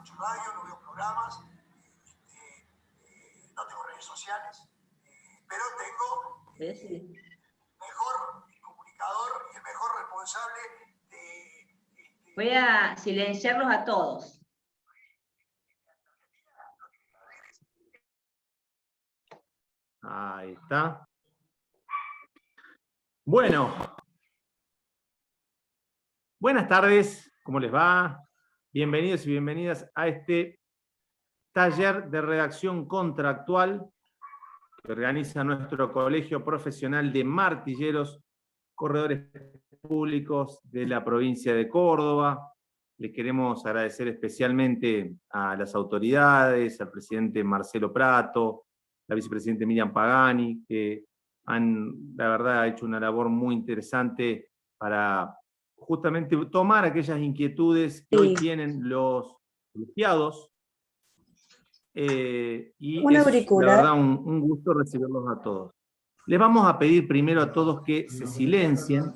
escucho radio, no veo programas, no tengo redes sociales, pero tengo el mejor comunicador y el mejor responsable de... Voy a silenciarlos a todos. Ahí está. Bueno. Buenas tardes, ¿cómo les va? Bienvenidos y bienvenidas a este taller de redacción contractual que organiza nuestro Colegio Profesional de Martilleros, Corredores Públicos de la provincia de Córdoba. Les queremos agradecer especialmente a las autoridades, al presidente Marcelo Prato, la vicepresidenta Miriam Pagani, que han, la verdad, hecho una labor muy interesante para justamente tomar aquellas inquietudes que hoy tienen los colegiados. Y es, la verdad, un gusto recibirlos a todos. Les vamos a pedir primero a todos que se silencien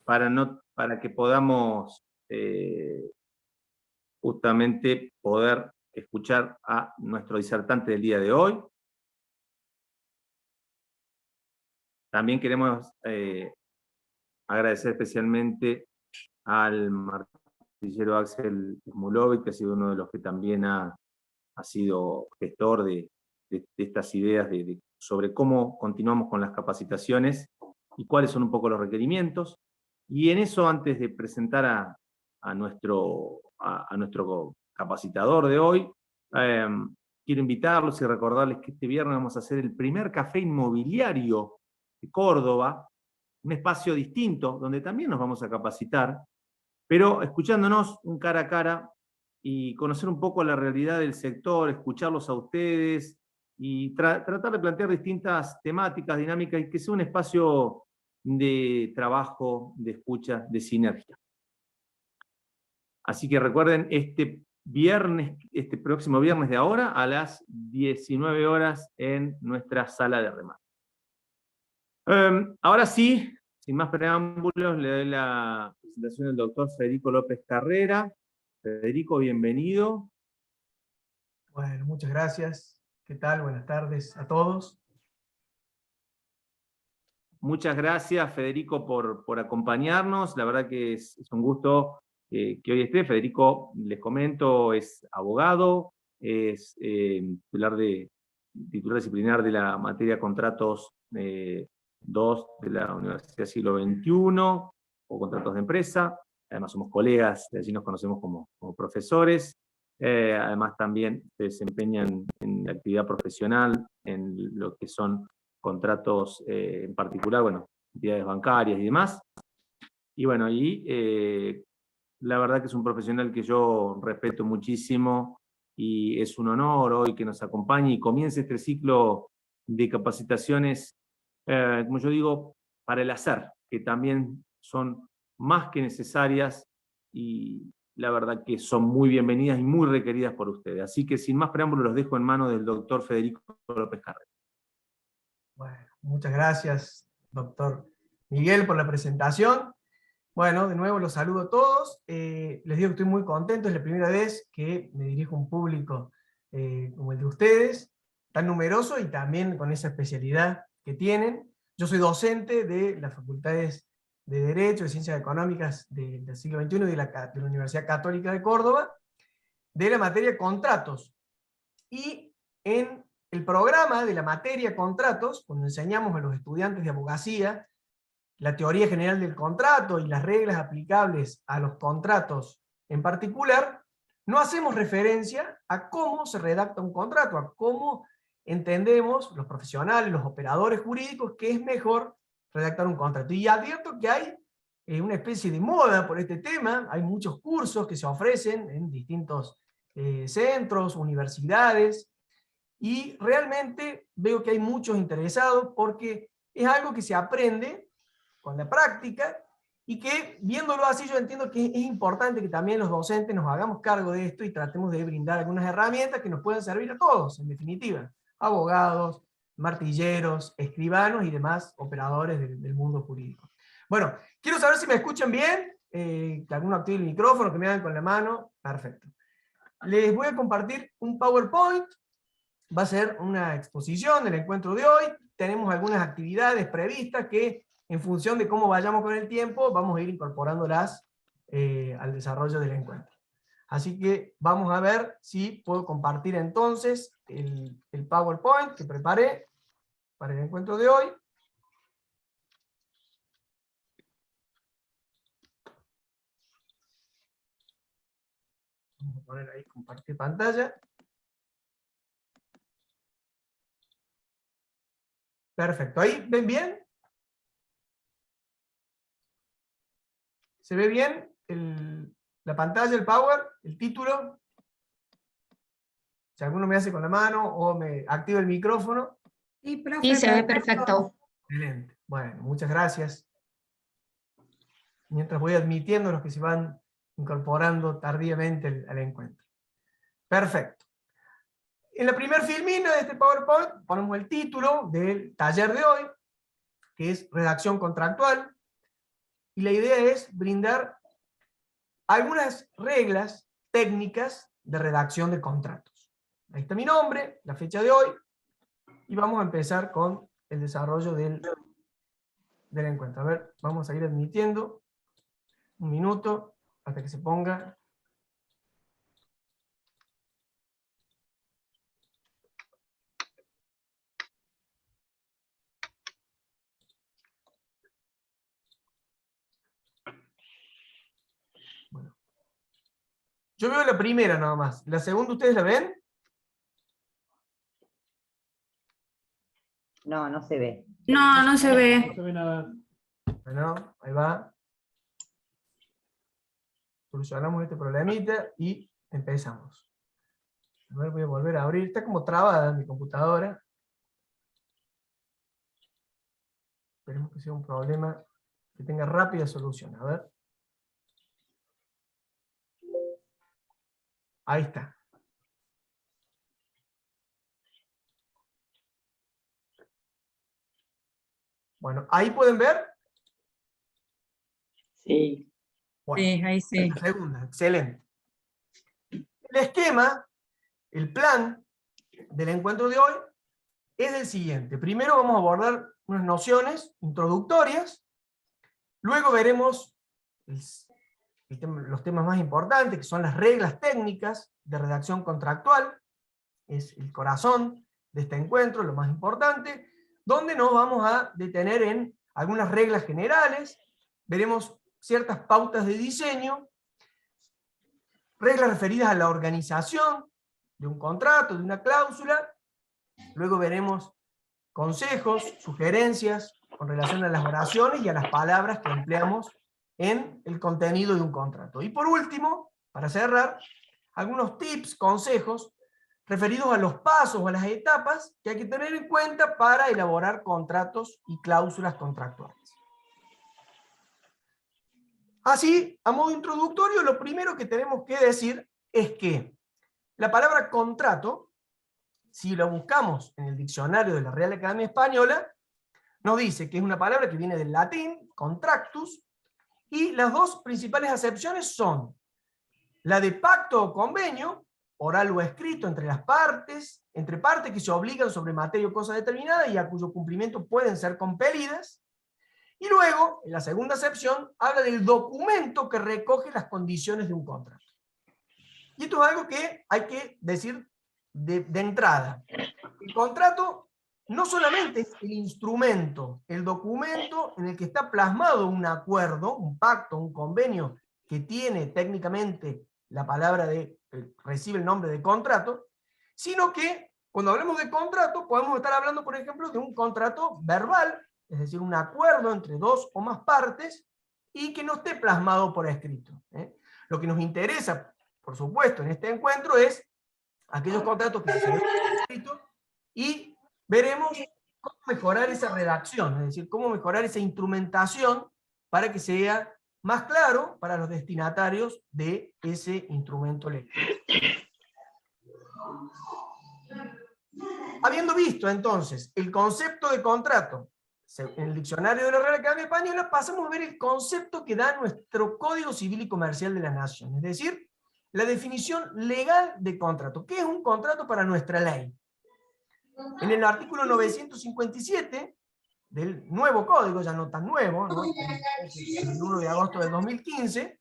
para que podamos justamente poder escuchar a nuestro disertante del día de hoy. También queremos agradecer especialmente al martillero Axel Smulovic, que ha sido uno de los que también ha sido gestor de estas ideas sobre cómo continuamos con las capacitaciones y cuáles son un poco los requerimientos. Y en eso, antes de presentar a nuestro capacitador de hoy, quiero invitarlos y recordarles que este viernes vamos a hacer el primer café inmobiliario de Córdoba, un espacio distinto donde también nos vamos a capacitar, pero escuchándonos un cara a cara y conocer un poco la realidad del sector, escucharlos a ustedes y tratar de plantear distintas temáticas, dinámicas, y que sea un espacio de trabajo, de escucha, de sinergia. Así que recuerden, este próximo viernes de ahora, a las 19 horas en nuestra sala de remate. Ahora sí, sin más preámbulos, le doy la presentación al doctor Federico López Carrera. Federico, bienvenido. Bueno, muchas gracias. ¿Qué tal? Buenas tardes a todos. Muchas gracias, Federico, por acompañarnos. La verdad que es un gusto que hoy esté. Federico, les comento, es abogado, es titular disciplinar de la materia contratos 2 de la Universidad Siglo XXI, o contratos de empresa. Además somos colegas, de allí nos conocemos como profesores. Además también se desempeñan en la actividad profesional, en lo que son contratos en particular, bueno, entidades bancarias y demás. Y bueno, la verdad que es un profesional que yo respeto muchísimo y es un honor hoy que nos acompañe y comience este ciclo de capacitaciones, como yo digo, para el hacer, que también son más que necesarias y la verdad que son muy bienvenidas y muy requeridas por ustedes. Así que sin más preámbulos los dejo en manos del doctor Federico López Carrera. Bueno, muchas gracias, doctor Miguel, por la presentación. Bueno, de nuevo los saludo a todos. Les digo que estoy muy contento, es la primera vez que me dirijo a un público como el de ustedes, tan numeroso y también con esa especialidad que tienen. Yo soy docente de las facultades de Derecho, de Ciencias Económicas del siglo XXI de la Universidad Católica de Córdoba, de la materia contratos. Y en el programa de la materia contratos, cuando enseñamos a los estudiantes de abogacía la teoría general del contrato y las reglas aplicables a los contratos en particular, no hacemos referencia a cómo se redacta un contrato, a cómo entendemos los profesionales, los operadores jurídicos, que es mejor redactar un contrato. Y advierto que hay una especie de moda por este tema, hay muchos cursos que se ofrecen en distintos centros, universidades, y realmente veo que hay muchos interesados porque es algo que se aprende con la práctica, y que viéndolo así yo entiendo que es importante que también los docentes nos hagamos cargo de esto y tratemos de brindar algunas herramientas que nos puedan servir a todos, en definitiva, abogados, martilleros, escribanos y demás operadores del mundo jurídico. Bueno, quiero saber si me escuchan bien, que alguno active el micrófono, que me hagan con la mano. Perfecto. Les voy a compartir un PowerPoint. Va a ser una exposición del encuentro de hoy. Tenemos algunas actividades previstas que, en función de cómo vayamos con el tiempo, vamos a ir incorporándolas al desarrollo del encuentro. Así que vamos a ver si puedo compartir entonces el PowerPoint que preparé para el encuentro de hoy. Vamos a poner ahí compartir pantalla. Perfecto, ¿ahí ven bien? ¿Se ve bien la pantalla, el Power, el título? Si alguno me hace con la mano o me activa el micrófono. Sí, profe, Sí, se ve perfecto. Excelente. Bueno, muchas gracias. Mientras voy admitiendo a los que se van incorporando tardíamente al encuentro. Perfecto. En la primera filmina de este PowerPoint ponemos el título del taller de hoy, que es redacción contractual, y la idea es brindar algunas reglas técnicas de redacción de contratos. Ahí está mi nombre, la fecha de hoy, y vamos a empezar con el desarrollo del encuentro. A ver, vamos a ir admitiendo un minuto hasta que se ponga. Bueno. Yo veo la primera nada más. ¿La segunda ustedes la ven? No, no se ve. No, no se ve. No se ve nada. Bueno, ahí va. Solucionamos este problemita y empezamos. A ver, voy a volver a abrir. Está como trabada mi computadora. Esperemos que sea un problema que tenga rápida solución. A ver. Ahí está. Bueno, ¿ahí pueden ver? Sí. Bueno, Sí, ahí sí. la segunda, excelente. El esquema, el plan del encuentro de hoy es el siguiente. Primero vamos a abordar unas nociones introductorias, luego veremos los temas más importantes, que son las reglas técnicas de redacción contractual, es el corazón de este encuentro, lo más importante, donde nos vamos a detener en algunas reglas generales, veremos ciertas pautas de diseño, reglas referidas a la organización de un contrato, de una cláusula, luego veremos consejos, sugerencias con relación a las oraciones y a las palabras que empleamos en el contenido de un contrato. Y por último, para cerrar, algunos tips, consejos, referidos a los pasos o a las etapas que hay que tener en cuenta para elaborar contratos y cláusulas contractuales. Así, a modo introductorio, lo primero que tenemos que decir es que la palabra contrato, si lo buscamos en el diccionario de la Real Academia Española, nos dice que es una palabra que viene del latín, contractus, y las dos principales acepciones son la de pacto o convenio, oral o escrito entre las partes, entre partes que se obligan sobre materia o cosa determinada y a cuyo cumplimiento pueden ser compelidas. Y luego, en la segunda acepción, habla del documento que recoge las condiciones de un contrato. Y esto es algo que hay que decir de entrada. El contrato no solamente es el instrumento, el documento en el que está plasmado un acuerdo, un pacto, un convenio, que tiene técnicamente la palabra recibe el nombre de contrato, sino que cuando hablamos de contrato podemos estar hablando, por ejemplo, de un contrato verbal, es decir, un acuerdo entre dos o más partes, y que no esté plasmado por escrito. Lo que nos interesa, por supuesto, en este encuentro es aquellos contratos que se ven por escrito, y veremos cómo mejorar esa redacción, es decir, cómo mejorar esa instrumentación para que sea más claro para los destinatarios de ese instrumento legal. Habiendo visto entonces el concepto de contrato, en el diccionario de la Real Academia Española, pasamos a ver el concepto que da nuestro Código Civil y Comercial de la Nación, es decir, la definición legal de contrato. ¿Qué es un contrato para nuestra ley? En el artículo 957 del nuevo código, ya no tan nuevo, ¿no? El 1 de agosto del 2015,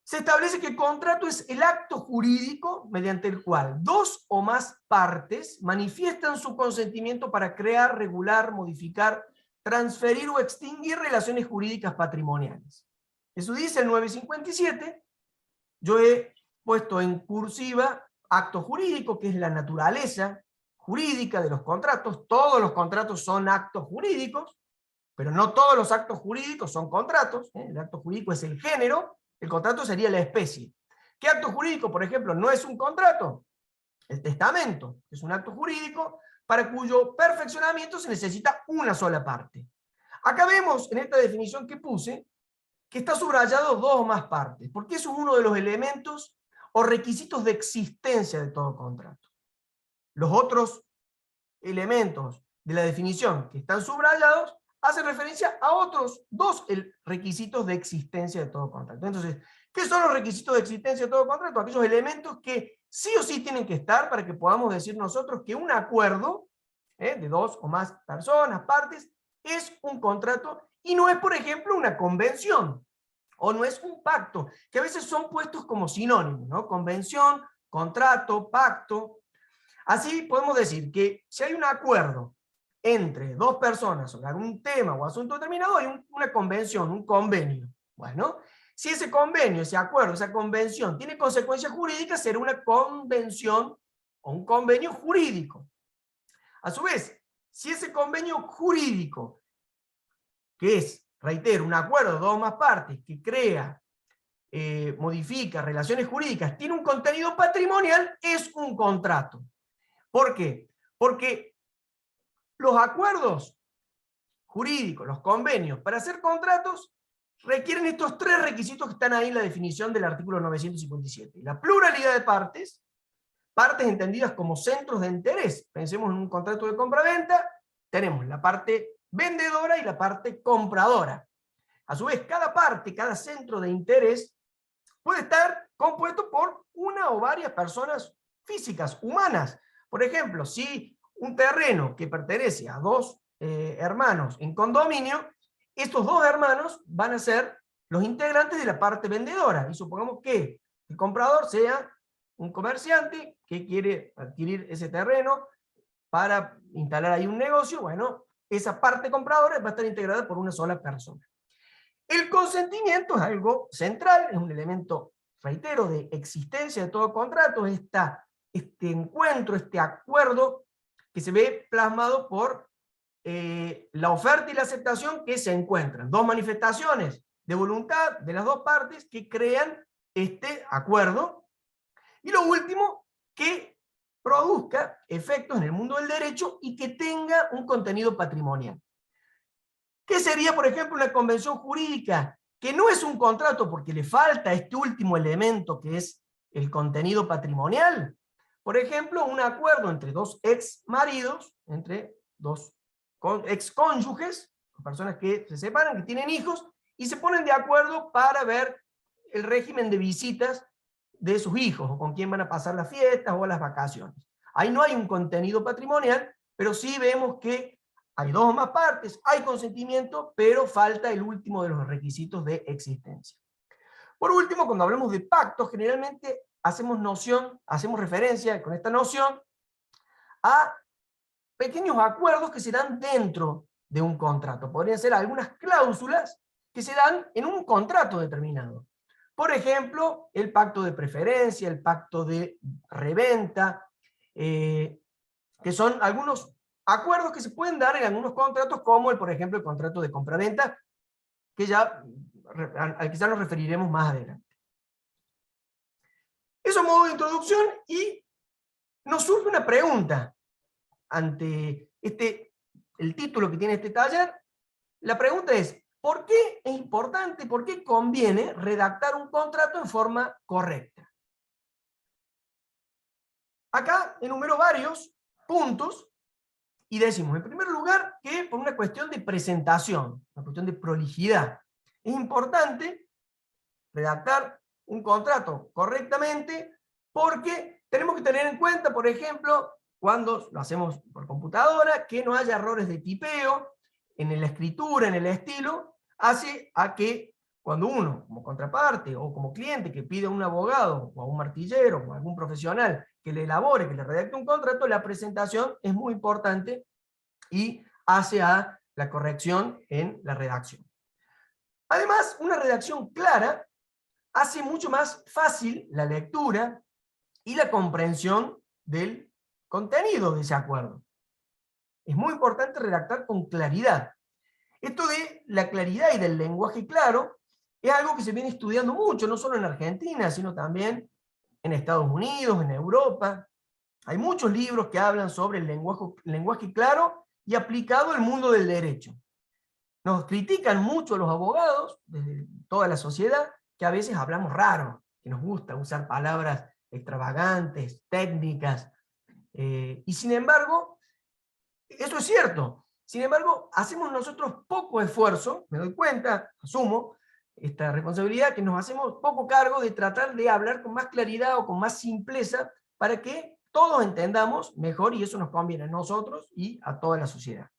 se establece que el contrato es el acto jurídico mediante el cual dos o más partes manifiestan su consentimiento para crear, regular, modificar, transferir o extinguir relaciones jurídicas patrimoniales. Eso dice el 957. Yo he puesto en cursiva acto jurídico, que es la naturaleza jurídica de los contratos. Todos los contratos son actos jurídicos, pero no todos los actos jurídicos son contratos. El acto jurídico es el género, el contrato sería la especie. ¿Qué acto jurídico, por ejemplo, no es un contrato? El testamento es un acto jurídico para cuyo perfeccionamiento se necesita una sola parte. Acá vemos en esta definición que puse que está subrayado dos o más partes, porque eso es uno de los elementos o requisitos de existencia de todo contrato. Los otros elementos de la definición que están subrayados hacen referencia a otros dos requisitos de existencia de todo contrato. Entonces, ¿qué son los requisitos de existencia de todo contrato? Aquellos elementos que sí o sí tienen que estar para que podamos decir nosotros que un acuerdo de dos o más personas, partes, es un contrato y no es, por ejemplo, una convención o no es un pacto, que a veces son puestos como sinónimos, ¿no? Convención, contrato, pacto. Así podemos decir que si hay un acuerdo entre dos personas sobre algún tema o asunto determinado, hay una convención, un convenio. Bueno, si ese convenio, ese acuerdo, esa convención tiene consecuencias jurídicas, será una convención o un convenio jurídico. A su vez, si ese convenio jurídico, que es, reitero, un acuerdo de dos o más partes que crea, modifica relaciones jurídicas, tiene un contenido patrimonial, es un contrato. ¿Por qué? Porque los acuerdos jurídicos, los convenios, para hacer contratos, requieren estos tres requisitos que están ahí en la definición del artículo 957. La pluralidad de partes, partes entendidas como centros de interés. Pensemos en un contrato de compra-venta, tenemos la parte vendedora y la parte compradora. A su vez, cada parte, cada centro de interés, puede estar compuesto por una o varias personas físicas, humanas. Por ejemplo, si un terreno que pertenece a dos hermanos en condominio, estos dos hermanos van a ser los integrantes de la parte vendedora. Y supongamos que el comprador sea un comerciante que quiere adquirir ese terreno para instalar ahí un negocio. Bueno, esa parte compradora va a estar integrada por una sola persona. El consentimiento es algo central, es un elemento, reitero, de existencia de todo contrato, este encuentro, este acuerdo que se ve plasmado por la oferta y la aceptación que se encuentran. Dos manifestaciones de voluntad de las dos partes que crean este acuerdo. Y lo último, que produzca efectos en el mundo del derecho y que tenga un contenido patrimonial. ¿Qué sería, por ejemplo, una convención jurídica? Que no es un contrato porque le falta este último elemento que es el contenido patrimonial. Por ejemplo, un acuerdo entre dos ex maridos, entre dos ex cónyuges, personas que se separan, que tienen hijos, y se ponen de acuerdo para ver el régimen de visitas de sus hijos, o con quién van a pasar las fiestas o las vacaciones. Ahí no hay un contenido patrimonial, pero sí vemos que hay dos o más partes, hay consentimiento, pero falta el último de los requisitos de existencia. Por último, cuando hablamos de pactos, generalmente hacemos referencia con esta noción a pequeños acuerdos que se dan dentro de un contrato. Podrían ser algunas cláusulas que se dan en un contrato determinado. Por ejemplo, el pacto de preferencia, el pacto de reventa, que son algunos acuerdos que se pueden dar en algunos contratos, como por ejemplo el contrato de compraventa, al que ya nos referiremos más adelante. Eso a modo de introducción, y nos surge una pregunta ante el título que tiene este taller. La pregunta es, ¿por qué es importante, por qué conviene redactar un contrato en forma correcta? Acá enumero varios puntos, y decimos, en primer lugar, que por una cuestión de presentación, una cuestión de prolijidad, es importante redactar un contrato correctamente, porque tenemos que tener en cuenta, por ejemplo, cuando lo hacemos por computadora, que no haya errores de tipeo en la escritura, en el estilo, hace a que cuando uno, como contraparte o como cliente que pide a un abogado o a un martillero o a algún profesional que le elabore, que le redacte un contrato, la presentación es muy importante y hace a la corrección en la redacción. Además, una redacción clara hace mucho más fácil la lectura y la comprensión del contenido de ese acuerdo. Es muy importante redactar con claridad. Esto de la claridad y del lenguaje claro es algo que se viene estudiando mucho, no solo en Argentina, sino también en Estados Unidos, en Europa. Hay muchos libros que hablan sobre el lenguaje claro y aplicado al mundo del derecho. Nos critican mucho los abogados, desde toda la sociedad, que a veces hablamos raro, que nos gusta usar palabras extravagantes, técnicas, y sin embargo, eso es cierto. Sin embargo, hacemos nosotros poco esfuerzo, me doy cuenta, asumo esta responsabilidad, que nos hacemos poco cargo de tratar de hablar con más claridad o con más simpleza para que todos entendamos mejor y eso nos conviene a nosotros y a toda la sociedad.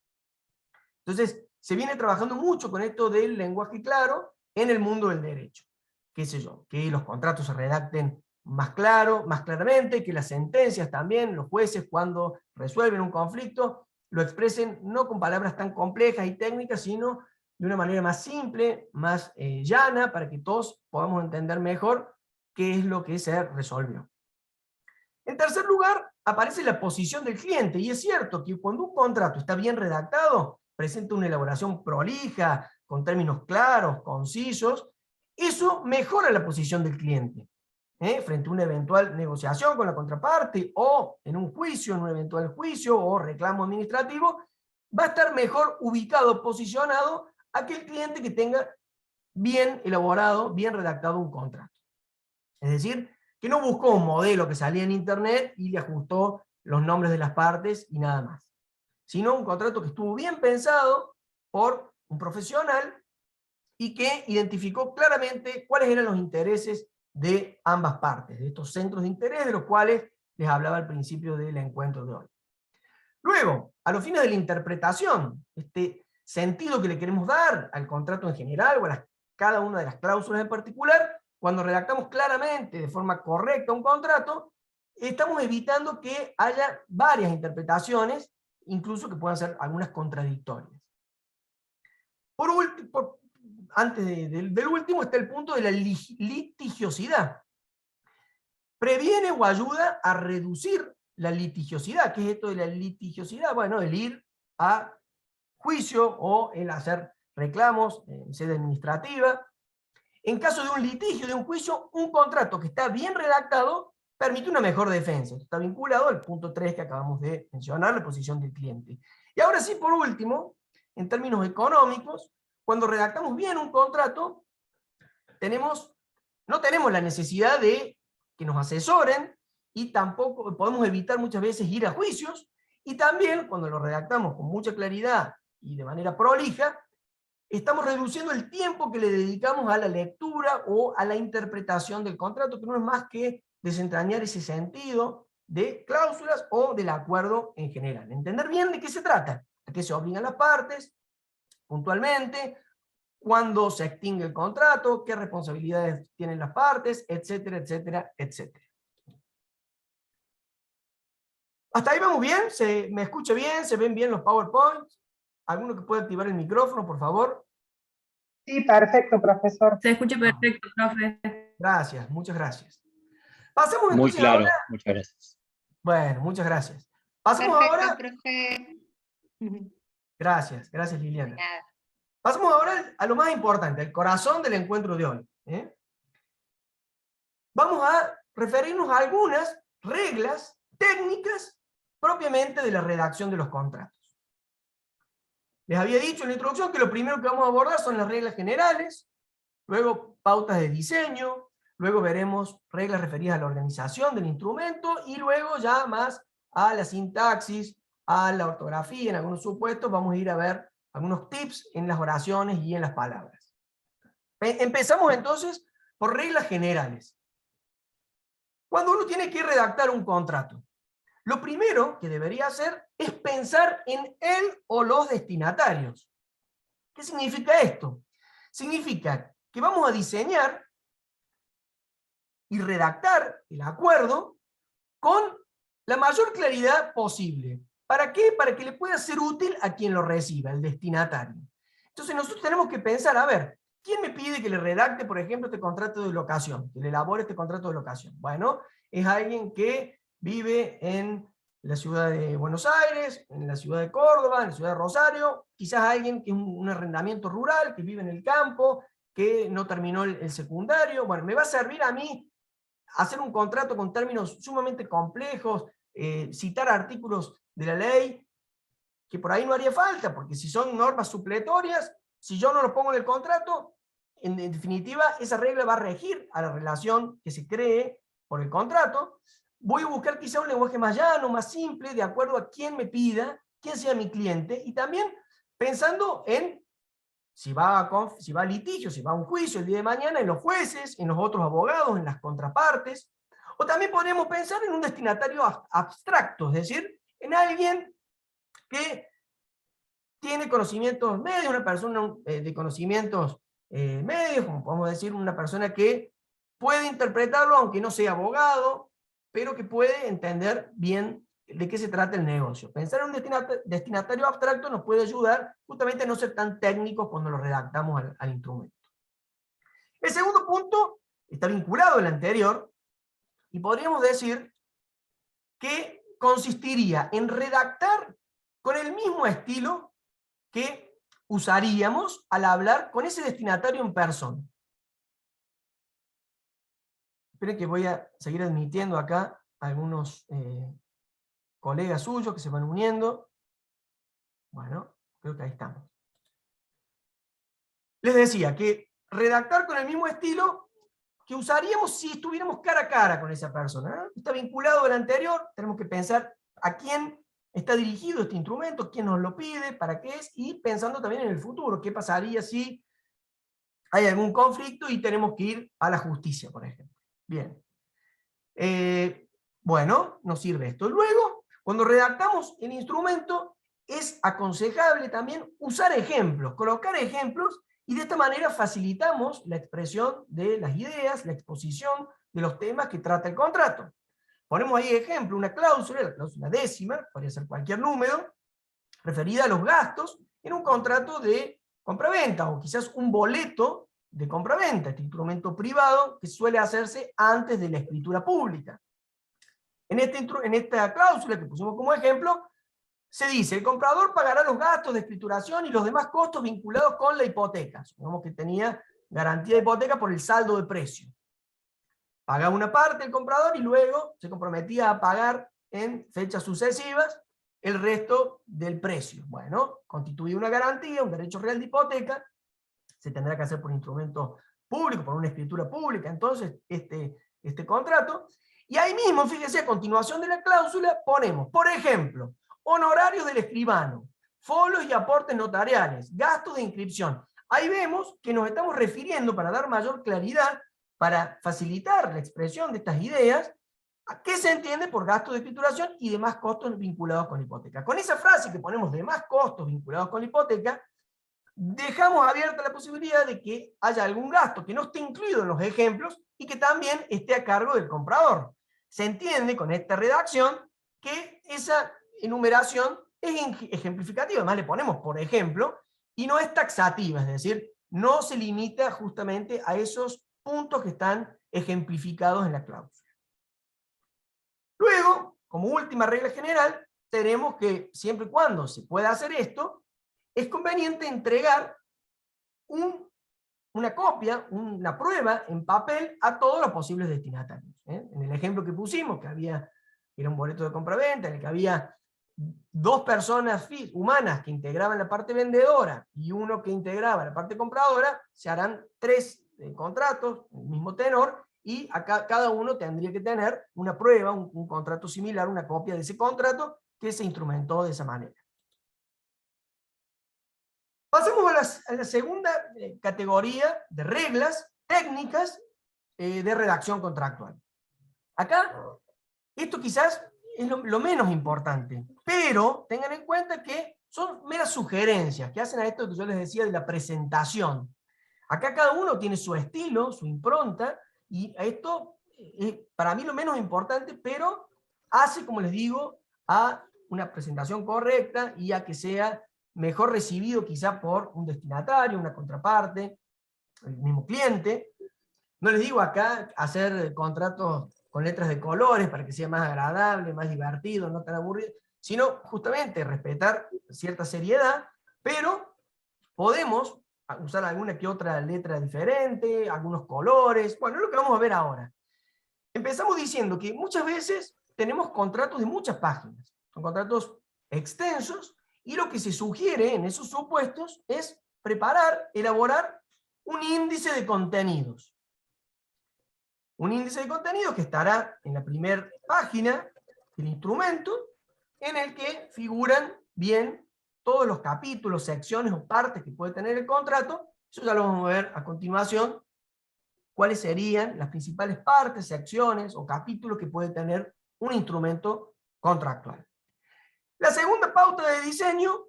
Entonces, se viene trabajando mucho con esto del lenguaje claro en el mundo del derecho. Qué sé yo, que los contratos se redacten más claro, más claramente, que las sentencias también, los jueces cuando resuelven un conflicto, lo expresen no con palabras tan complejas y técnicas, sino de una manera más simple, más llana, para que todos podamos entender mejor qué es lo que se resolvió. En tercer lugar, aparece la posición del cliente, y es cierto que cuando un contrato está bien redactado, presenta una elaboración prolija, con términos claros, concisos, eso mejora la posición del cliente, frente a una eventual negociación con la contraparte, o en un juicio, en un eventual juicio, o reclamo administrativo, va a estar mejor ubicado, posicionado, aquel cliente que tenga bien elaborado, bien redactado un contrato. Es decir, que no buscó un modelo que salía en internet y le ajustó los nombres de las partes y nada más, sino un contrato que estuvo bien pensado por un profesional y que identificó claramente cuáles eran los intereses de ambas partes, de estos centros de interés de los cuales les hablaba al principio del encuentro de hoy. Luego, a los fines de la interpretación, este sentido que le queremos dar al contrato en general o a cada una de las cláusulas en particular, cuando redactamos claramente, de forma correcta un contrato, estamos evitando que haya varias interpretaciones, incluso que puedan ser algunas contradictorias. Por último, antes del último está el punto de la litigiosidad. Previene o ayuda a reducir la litigiosidad. ¿Qué es esto de la litigiosidad? Bueno, el ir a juicio o el hacer reclamos en sede administrativa. En caso de un litigio, de un juicio, un contrato que está bien redactado permite una mejor defensa. Esto está vinculado al punto 3 que acabamos de mencionar, la posición del cliente. Y ahora sí, por último, en términos económicos, cuando redactamos bien un contrato, no tenemos la necesidad de que nos asesoren y tampoco podemos evitar muchas veces ir a juicios, y también cuando lo redactamos con mucha claridad y de manera prolija, estamos reduciendo el tiempo que le dedicamos a la lectura o a la interpretación del contrato, que no es más que desentrañar ese sentido de cláusulas o del acuerdo en general. Entender bien de qué se trata, a qué se obligan las partes, puntualmente, cuándo se extingue el contrato, qué responsabilidades tienen las partes, etcétera, etcétera, etcétera. ¿Hasta ahí vamos bien? ¿Se me escucha bien? ¿Se ven bien los PowerPoints? ¿Alguno que pueda activar el micrófono, por favor? Sí, perfecto, profesor. Se escucha perfecto, profe. Gracias, muchas gracias. Pasemos Muy entonces claro, ahora... muchas gracias. Bueno, muchas gracias. Pasemos Perfecto, ahora... profe. Gracias, gracias Liliana. Nada. Pasemos ahora a lo más importante, el corazón del encuentro de hoy. Vamos a referirnos a algunas reglas técnicas propiamente de la redacción de los contratos. Les había dicho en la introducción que lo primero que vamos a abordar son las reglas generales, luego pautas de diseño, luego veremos reglas referidas a la organización del instrumento, y luego ya más a la sintaxis, a la ortografía, en algunos supuestos, vamos a ir a ver algunos tips en las oraciones y en las palabras. Empezamos entonces por reglas generales. Cuando uno tiene que redactar un contrato, lo primero que debería hacer es pensar en él o los destinatarios. ¿Qué significa esto? Significa que vamos a diseñar y redactar el acuerdo con la mayor claridad posible. ¿Para qué? Para que le pueda ser útil a quien lo reciba, el destinatario. Entonces nosotros tenemos que pensar, a ver, ¿quién me pide que le redacte, por ejemplo, este contrato de locación? Que le elabore este contrato de locación. Bueno, es alguien que vive en la ciudad de Buenos Aires, en la ciudad de Córdoba, en la ciudad de Rosario, quizás alguien que es un arrendamiento rural, que vive en el campo, que no terminó el secundario. Bueno, me va a servir a mí hacer un contrato con términos sumamente complejos, citar artículos de la ley, que por ahí no haría falta, porque si son normas supletorias, si yo no lo pongo en el contrato, en definitiva, esa regla va a regir a la relación que se cree por el contrato. Voy a buscar quizá un lenguaje más llano, más simple, de acuerdo a quién me pida, quién sea mi cliente, y también pensando en si va a litigio, si va a un juicio el día de mañana, en los jueces, en los otros abogados, en las contrapartes. O también podríamos pensar en un destinatario abstracto, es decir, en alguien que tiene conocimientos medios, una persona de conocimientos medios, como podemos decir, una persona que puede interpretarlo aunque no sea abogado, pero que puede entender bien de qué se trata el negocio. Pensar en un destinatario abstracto nos puede ayudar justamente a no ser tan técnicos cuando lo redactamos al instrumento. El segundo punto está vinculado al anterior y podríamos decir que consistiría en redactar con el mismo estilo que usaríamos al hablar con ese destinatario en persona. Esperen que voy a seguir admitiendo acá a algunos colegas suyos que se van uniendo. Bueno, creo que ahí estamos. Les decía que redactar con el mismo estilo que usaríamos si estuviéramos cara a cara con esa persona, ¿no? Está vinculado al anterior, tenemos que pensar a quién está dirigido este instrumento, quién nos lo pide, para qué es, y pensando también en el futuro, qué pasaría si hay algún conflicto y tenemos que ir a la justicia, por ejemplo. Bien. Bueno, nos sirve esto. Luego, cuando redactamos el instrumento, es aconsejable también usar ejemplos, colocar ejemplos, y de esta manera facilitamos la expresión de las ideas, la exposición de los temas que trata el contrato. Ponemos ahí ejemplo, una cláusula, la cláusula décima, podría ser cualquier número, referida a los gastos en un contrato de compraventa, o quizás un boleto de compraventa, este instrumento privado que suele hacerse antes de la escritura pública. En esta cláusula que pusimos como ejemplo, se dice, el comprador pagará los gastos de escrituración y los demás costos vinculados con la hipoteca. Supongamos que tenía garantía de hipoteca por el saldo de precio. Pagaba una parte el comprador y luego se comprometía a pagar en fechas sucesivas el resto del precio. Bueno, constituye una garantía, un derecho real de hipoteca, se tendrá que hacer por instrumento público, por una escritura pública, entonces, este contrato. Y ahí mismo, fíjense, a continuación de la cláusula, ponemos, por ejemplo, honorarios del escribano, folios y aportes notariales, gastos de inscripción. Ahí vemos que nos estamos refiriendo, para dar mayor claridad, para facilitar la expresión de estas ideas, a qué se entiende por gasto de escrituración y demás costos vinculados con la hipoteca. Con esa frase que ponemos demás costos vinculados con la hipoteca, dejamos abierta la posibilidad de que haya algún gasto que no esté incluido en los ejemplos y que también esté a cargo del comprador. Se entiende con esta redacción que esa enumeración es ejemplificativa, además le ponemos por ejemplo, y no es taxativa, es decir, no se limita justamente a esos puntos que están ejemplificados en la cláusula. Luego, como última regla general, tenemos que siempre y cuando se pueda hacer esto, es conveniente entregar una copia, una prueba en papel a todos los posibles destinatarios. En el ejemplo que pusimos, era un boleto de compraventa, en el que había dos personas humanas que integraban la parte vendedora y uno que integraba la parte compradora, se harán 3 contratos, el mismo tenor, y acá cada uno tendría que tener una prueba, un contrato similar, una copia de ese contrato, que se instrumentó de esa manera. Pasemos a la segunda categoría de reglas técnicas de redacción contractual. Acá, esto quizás es lo menos importante, pero tengan en cuenta que son meras sugerencias que hacen a esto que yo les decía de la presentación. Acá cada uno tiene su estilo, su impronta, y esto es para mí lo menos importante, pero hace, como les digo, a una presentación correcta y a que sea mejor recibido quizá por un destinatario, una contraparte, el mismo cliente. No les digo acá hacer contratos con letras de colores para que sea más agradable, más divertido, no tan aburrido, sino justamente respetar cierta seriedad, pero podemos usar alguna que otra letra diferente, algunos colores, bueno, es lo que vamos a ver ahora. Empezamos diciendo que muchas veces tenemos contratos de muchas páginas, son contratos extensos, y lo que se sugiere en esos supuestos es elaborar un índice de contenidos. Un índice de contenidos que estará en la primera página del instrumento, en el que figuran bien todos los capítulos, secciones o partes que puede tener el contrato. Eso ya lo vamos a ver a continuación, cuáles serían las principales partes, secciones o capítulos que puede tener un instrumento contractual. La segunda pauta de diseño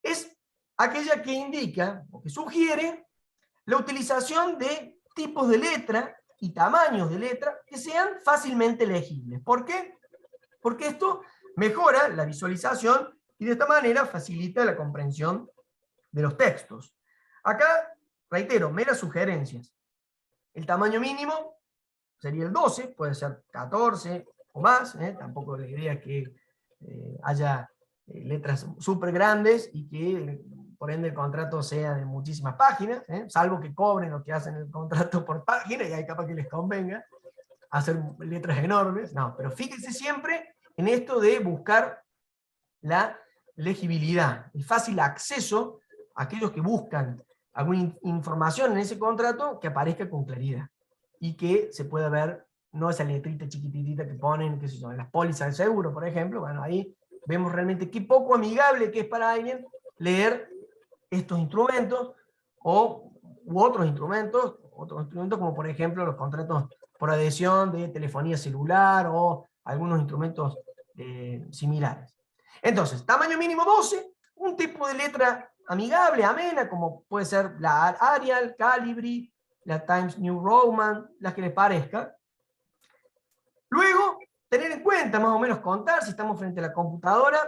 es aquella que indica o que sugiere la utilización de tipos de letra y tamaños de letra que sean fácilmente legibles. ¿Por qué? Porque esto mejora la visualización y de esta manera facilita la comprensión de los textos. Acá, reitero, meras sugerencias. El tamaño mínimo sería el 12, puede ser 14 o más, tampoco la idea es que haya letras súper grandes y que por ende el contrato sea de muchísimas páginas, salvo que cobren lo que hacen el contrato por página, y hay capaz que les convenga hacer letras enormes. No, pero fíjense siempre en esto de buscar la legibilidad, el fácil acceso a aquellos que buscan alguna información en ese contrato que aparezca con claridad, y que se pueda ver, no esa letrita chiquitita que ponen, qué sé yo, en las pólizas de seguro, por ejemplo. Bueno, ahí vemos realmente qué poco amigable que es para alguien leer estos instrumentos, u otros instrumentos como por ejemplo los contratos por adhesión de telefonía celular, o algunos instrumentos similares. Entonces, tamaño mínimo 12, un tipo de letra amigable, amena, como puede ser la Arial, Calibri, la Times New Roman, las que les parezca. Luego, tener en cuenta, más o menos contar, si estamos frente a la computadora,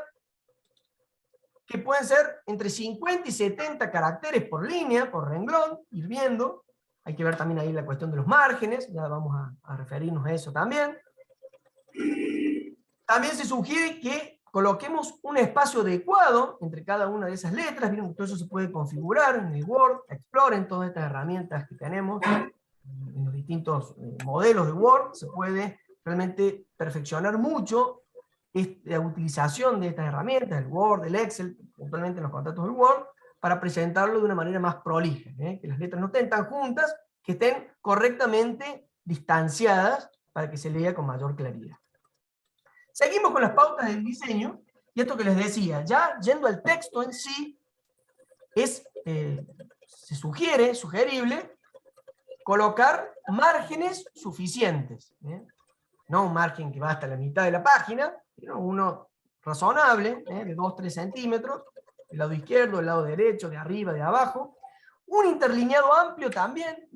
que pueden ser entre 50 y 70 caracteres por línea, por renglón, ir viendo. Hay que ver también ahí la cuestión de los márgenes, ya vamos a referirnos a eso también. También se sugiere que coloquemos un espacio adecuado entre cada una de esas letras. Miren, todo eso se puede configurar en el Word, exploren todas estas herramientas que tenemos, en los distintos modelos de Word, se puede realmente perfeccionar mucho la utilización de estas herramientas, el Word, el Excel, puntualmente en los contratos del Word, para presentarlo de una manera más prolija, que las letras no estén tan juntas, que estén correctamente distanciadas para que se lea con mayor claridad. Seguimos con las pautas del diseño, y esto que les decía, ya yendo al texto en sí, sugerible, colocar márgenes suficientes. No un margen que va hasta la mitad de la página, sino uno razonable, de 2-3 centímetros, el lado izquierdo, el lado derecho, de arriba, de abajo. Un interlineado amplio también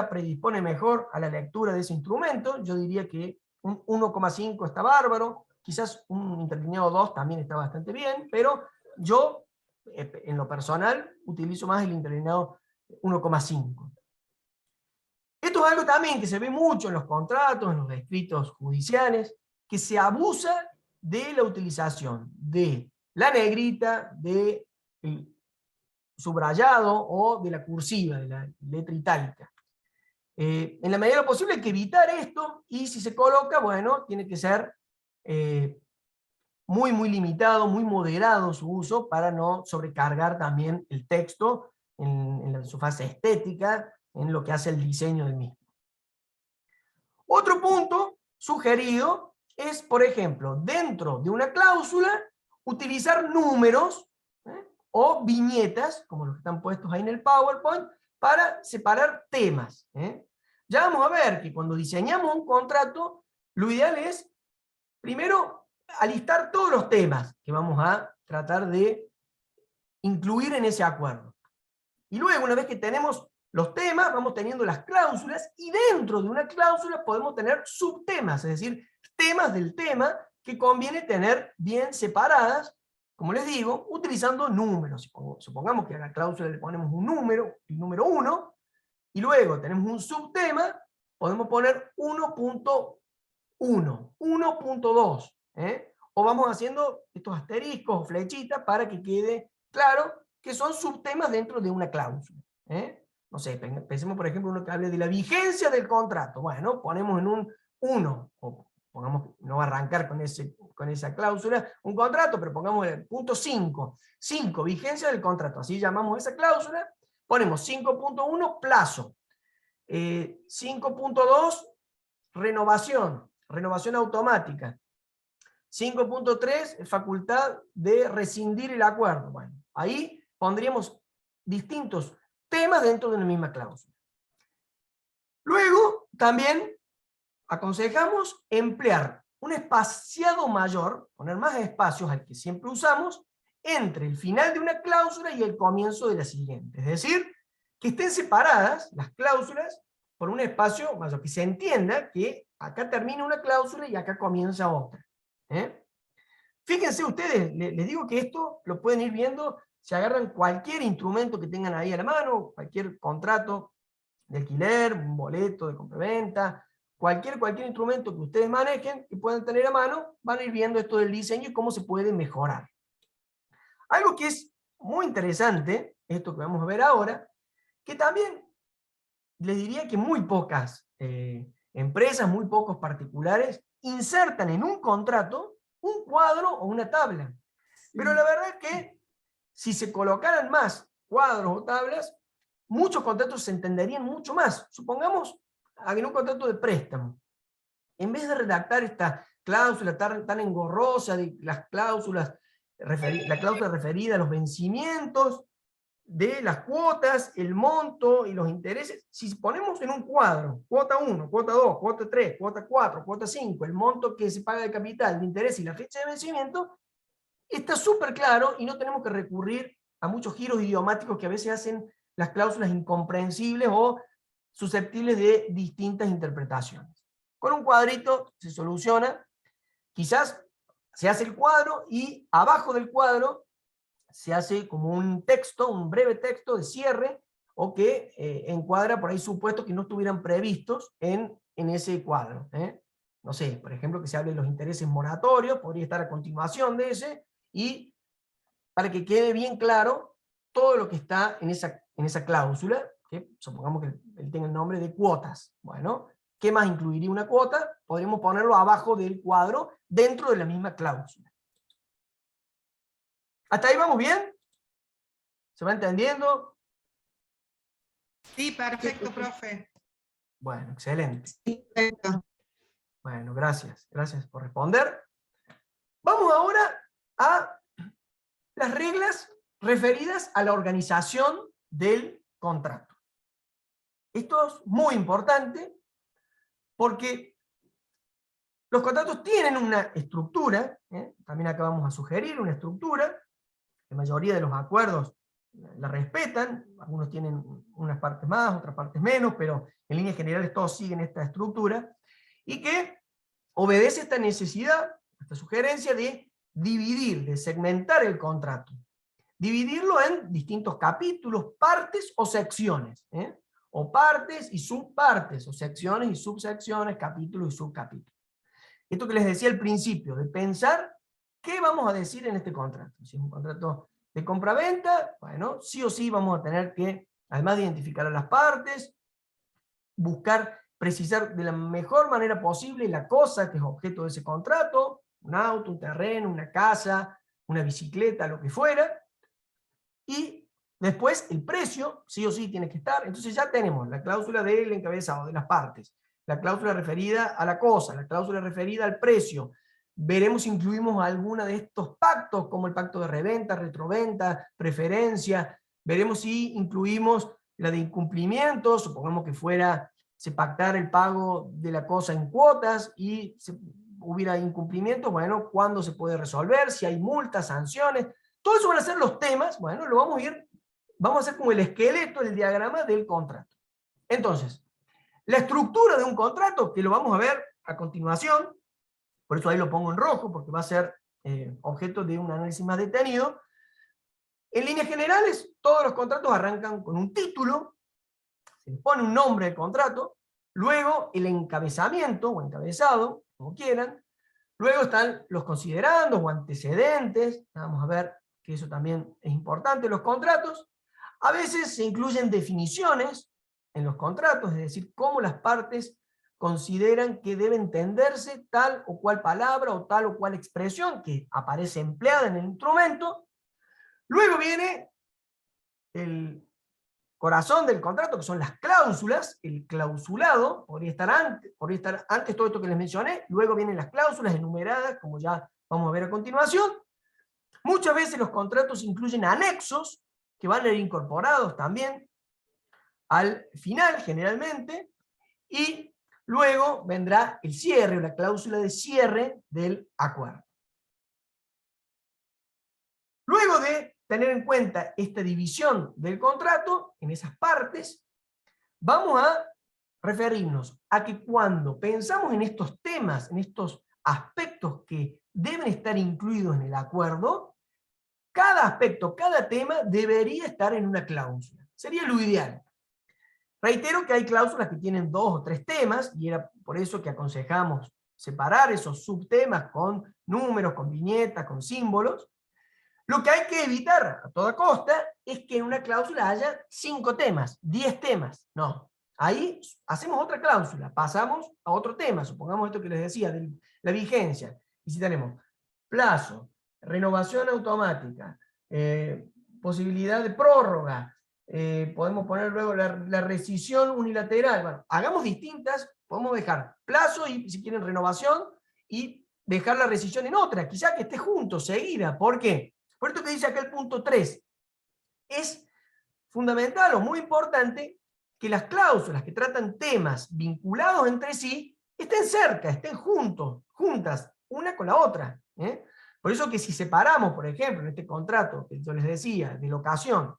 predispone mejor a la lectura de ese instrumento. Yo diría que un 1,5 está bárbaro, quizás un interlineado 2 también está bastante bien, pero yo, en lo personal, utilizo más el interlineado 1,5. Esto es algo también que se ve mucho en los contratos, en los escritos judiciales, que se abusa de la utilización de la negrita, del subrayado o de la cursiva, de la letra itálica. En la medida de lo posible hay que evitar esto, y si se coloca, bueno, tiene que ser muy limitado, muy moderado su uso, para no sobrecargar también el texto en su fase estética, en lo que hace el diseño del mismo. Otro punto sugerido es, por ejemplo, dentro de una cláusula, utilizar números o viñetas, como los que están puestos ahí en el PowerPoint, para separar temas. Ya vamos a ver que cuando diseñamos un contrato, lo ideal es, primero, alistar todos los temas que vamos a tratar de incluir en ese acuerdo. Y luego, una vez que tenemos los temas, vamos teniendo las cláusulas, y dentro de una cláusula podemos tener subtemas, es decir, temas del tema que conviene tener bien separadas, como les digo, utilizando números. Supongamos que a la cláusula le ponemos un número, el número 1, y luego tenemos un subtema, podemos poner 1.1, 1.2, o vamos haciendo estos asteriscos o flechitas para que quede claro que son subtemas dentro de una cláusula. No sé, pensemos por ejemplo uno que hable de la vigencia del contrato. Bueno, ponemos en un 1, o pongamos, no va a arrancar con esa cláusula, un contrato, pero pongamos el punto 5. 5, vigencia del contrato, así llamamos esa cláusula. Ponemos 5.1, plazo. 5.2, renovación automática. 5.3, facultad de rescindir el acuerdo. Bueno, ahí pondríamos distintos temas dentro de una misma cláusula. Luego, también aconsejamos emplear un espaciado mayor, poner más espacios al que siempre usamos, entre el final de una cláusula y el comienzo de la siguiente. Es decir, que estén separadas las cláusulas por un espacio mayor, que se entienda que acá termina una cláusula y acá comienza otra. Fíjense ustedes, les digo que esto lo pueden ir viendo si agarran cualquier instrumento que tengan ahí a la mano, cualquier contrato de alquiler, un boleto de compraventa, cualquier instrumento que ustedes manejen, que puedan tener a mano, van a ir viendo esto del diseño y cómo se puede mejorar. Algo que es muy interesante, esto que vamos a ver ahora, que también les diría que muy pocas empresas, muy pocos particulares, insertan en un contrato un cuadro o una tabla. Pero la verdad es que si se colocaran más cuadros o tablas, muchos contratos se entenderían mucho más. Supongamos en un contrato de préstamo, en vez de redactar esta cláusula tan engorrosa de las cláusulas, la cláusula referida a los vencimientos, de las cuotas, el monto y los intereses, si ponemos en un cuadro, cuota 1, cuota 2, cuota 3, cuota 4, cuota 5, el monto que se paga de capital, de interés y la fecha de vencimiento, está súper claro y no tenemos que recurrir a muchos giros idiomáticos que a veces hacen las cláusulas incomprensibles o susceptibles de distintas interpretaciones. Con un cuadrito se soluciona, quizás se hace el cuadro y abajo del cuadro se hace como un texto, un breve texto de cierre, o que encuadra por ahí supuestos que no estuvieran previstos en ese cuadro. No sé, por ejemplo, que se hable de los intereses moratorios, podría estar a continuación de ese, y para que quede bien claro todo lo que está en esa cláusula, que supongamos que él tenga el nombre de cuotas. Bueno, ¿qué más incluiría una cuota? Podríamos ponerlo abajo del cuadro, dentro de la misma cláusula. ¿Hasta ahí vamos bien? ¿Se va entendiendo? Sí, perfecto, profe. Bueno, excelente. Sí, perfecto. Bueno, gracias. Gracias por responder. Vamos ahora a las reglas referidas a la organización del contrato. Esto es muy importante porque los contratos tienen una estructura, también acá vamos a sugerir una estructura. La mayoría de los acuerdos la respetan, algunos tienen unas partes más, otras partes menos, pero en líneas generales todos siguen esta estructura, y que obedece esta necesidad, esta sugerencia de dividir, de segmentar el contrato. Dividirlo en distintos capítulos, partes o secciones, o partes y subpartes, o secciones y subsecciones, capítulos y subcapítulos. Esto que les decía al principio, de pensar qué vamos a decir en este contrato. Si es un contrato de compraventa, bueno, sí o sí vamos a tener que, además de identificar a las partes, buscar precisar de la mejor manera posible la cosa que es objeto de ese contrato, un auto, un terreno, una casa, una bicicleta, lo que fuera, y después el precio, sí o sí tiene que estar. Entonces ya tenemos la cláusula del encabezado, de las partes, la cláusula referida a la cosa, la cláusula referida al precio. Veremos si incluimos alguna de estos pactos, como el pacto de reventa, retroventa, preferencia. Veremos si incluimos la de incumplimiento, supongamos que se pactara el pago de la cosa en cuotas y hubiera incumplimiento, bueno, ¿cuándo se puede resolver? Si hay multas, sanciones. Todo eso van a ser los temas, bueno, vamos a hacer como el esqueleto, el diagrama del contrato. Entonces, la estructura de un contrato, que lo vamos a ver a continuación, por eso ahí lo pongo en rojo, porque va a ser objeto de un análisis más detenido. En líneas generales, todos los contratos arrancan con un título, se le pone un nombre al contrato, luego el encabezamiento o encabezado, como quieran, luego están los considerandos o antecedentes, vamos a ver que eso también es importante en los contratos. A veces se incluyen definiciones en los contratos, es decir, cómo las partes consideran que debe entenderse tal o cual palabra o tal o cual expresión que aparece empleada en el instrumento. Luego viene el corazón del contrato, que son las cláusulas, el clausulado, podría estar antes todo esto que les mencioné, luego vienen las cláusulas enumeradas, como ya vamos a ver a continuación. Muchas veces los contratos incluyen anexos, que van a ir incorporados también al final, generalmente, y luego vendrá el cierre, o la cláusula de cierre del acuerdo. Luego de tener en cuenta esta división del contrato, en esas partes, vamos a referirnos a que cuando pensamos en estos temas, en estos aspectos que deben estar incluidos en el acuerdo, cada aspecto, cada tema debería estar en una cláusula. Sería lo ideal. Reitero que hay cláusulas que tienen 2 o 3 temas, y era por eso que aconsejamos separar esos subtemas con números, con viñetas, con símbolos. Lo que hay que evitar a toda costa es que en una cláusula haya 5 temas, 10 temas. No. Ahí hacemos otra cláusula, pasamos a otro tema. Supongamos esto que les decía, de la vigencia. Y si tenemos plazo, renovación automática, posibilidad de prórroga, podemos poner luego la rescisión unilateral. Bueno, hagamos distintas, podemos dejar plazo y si quieren renovación, y dejar la rescisión en otra, quizá que esté junto, seguida. ¿Por qué? Por esto que dice acá el punto 3, es fundamental o muy importante que las cláusulas que tratan temas vinculados entre sí estén cerca, estén juntas, una con la otra. Por eso que si separamos, por ejemplo, en este contrato que yo les decía, de locación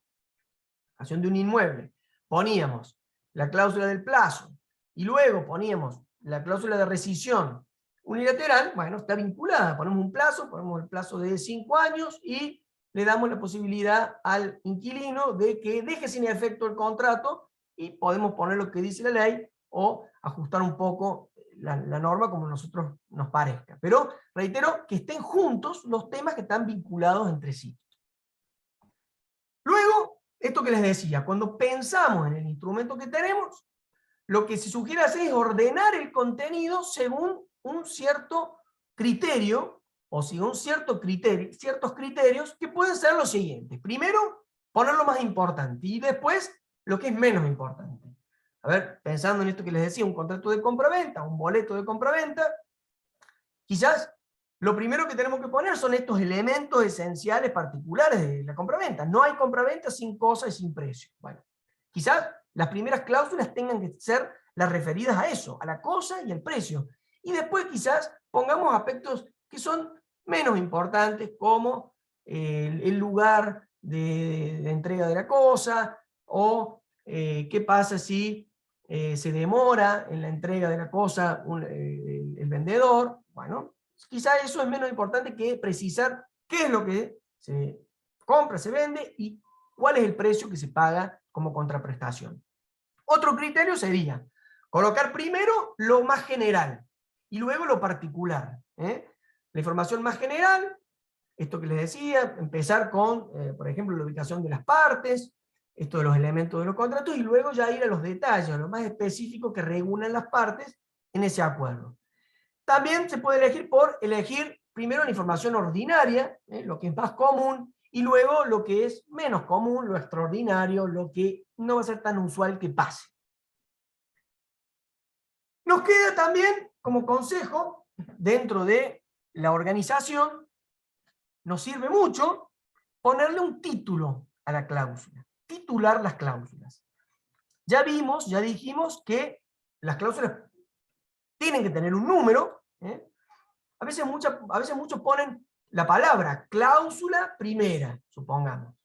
de un inmueble, poníamos la cláusula del plazo y luego poníamos la cláusula de rescisión unilateral, bueno, está vinculada, ponemos un plazo, ponemos el plazo de 5 años y le damos la posibilidad al inquilino de que deje sin efecto el contrato y podemos poner lo que dice la ley o ajustar un poco la norma como a nosotros nos parezca. Pero reitero que estén juntos los temas que están vinculados entre sí. Luego, esto que les decía, cuando pensamos en el instrumento que tenemos, lo que se sugiere hacer es ordenar el contenido según un cierto criterio, o según ciertos criterios, que pueden ser los siguientes. Primero, poner lo más importante, y después, lo que es menos importante. A ver, pensando en esto que les decía, un contrato de compraventa, un boleto de compraventa, quizás lo primero que tenemos que poner son estos elementos esenciales particulares de la compraventa. No hay compraventa sin cosa y sin precio. Bueno, quizás las primeras cláusulas tengan que ser las referidas a eso, a la cosa y al precio. Y después quizás pongamos aspectos que son menos importantes, como el lugar de entrega de la cosa, o qué pasa si se demora en la entrega de la cosa el vendedor. Bueno, quizá eso es menos importante que precisar qué es lo que se compra, se vende y cuál es el precio que se paga como contraprestación. Otro criterio sería colocar primero lo más general y luego lo particular. La información más general, esto que les decía, empezar con, por ejemplo, la ubicación de las partes, esto de los elementos de los contratos, y luego ya ir a los detalles, a lo más específico que regulan las partes en ese acuerdo. También se puede elegir primero la información ordinaria, lo que es más común, y luego lo que es menos común, lo extraordinario, lo que no va a ser tan usual que pase. Nos queda también, como consejo, dentro de la organización, nos sirve mucho ponerle un título a la cláusula, titular las cláusulas. Ya vimos, ya dijimos que las cláusulas tienen que tener un número. A veces muchos ponen la palabra cláusula primera, supongamos.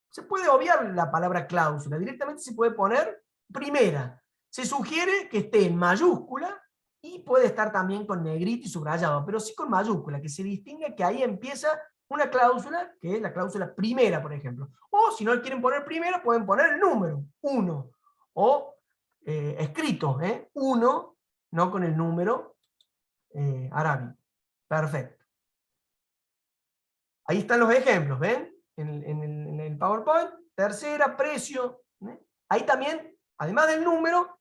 Se puede obviar la palabra cláusula, directamente se puede poner primera. Se sugiere que esté en mayúscula y puede estar también con negrito y subrayado, pero sí con mayúscula, que se distinga que ahí empieza una cláusula, que es la cláusula primera, por ejemplo. O si no quieren poner primera, pueden poner el número, 1. O escrito, 1, no con el número arábigo. Perfecto. Ahí están los ejemplos, ¿ven? En el PowerPoint, tercera, precio. Ahí también, además del número,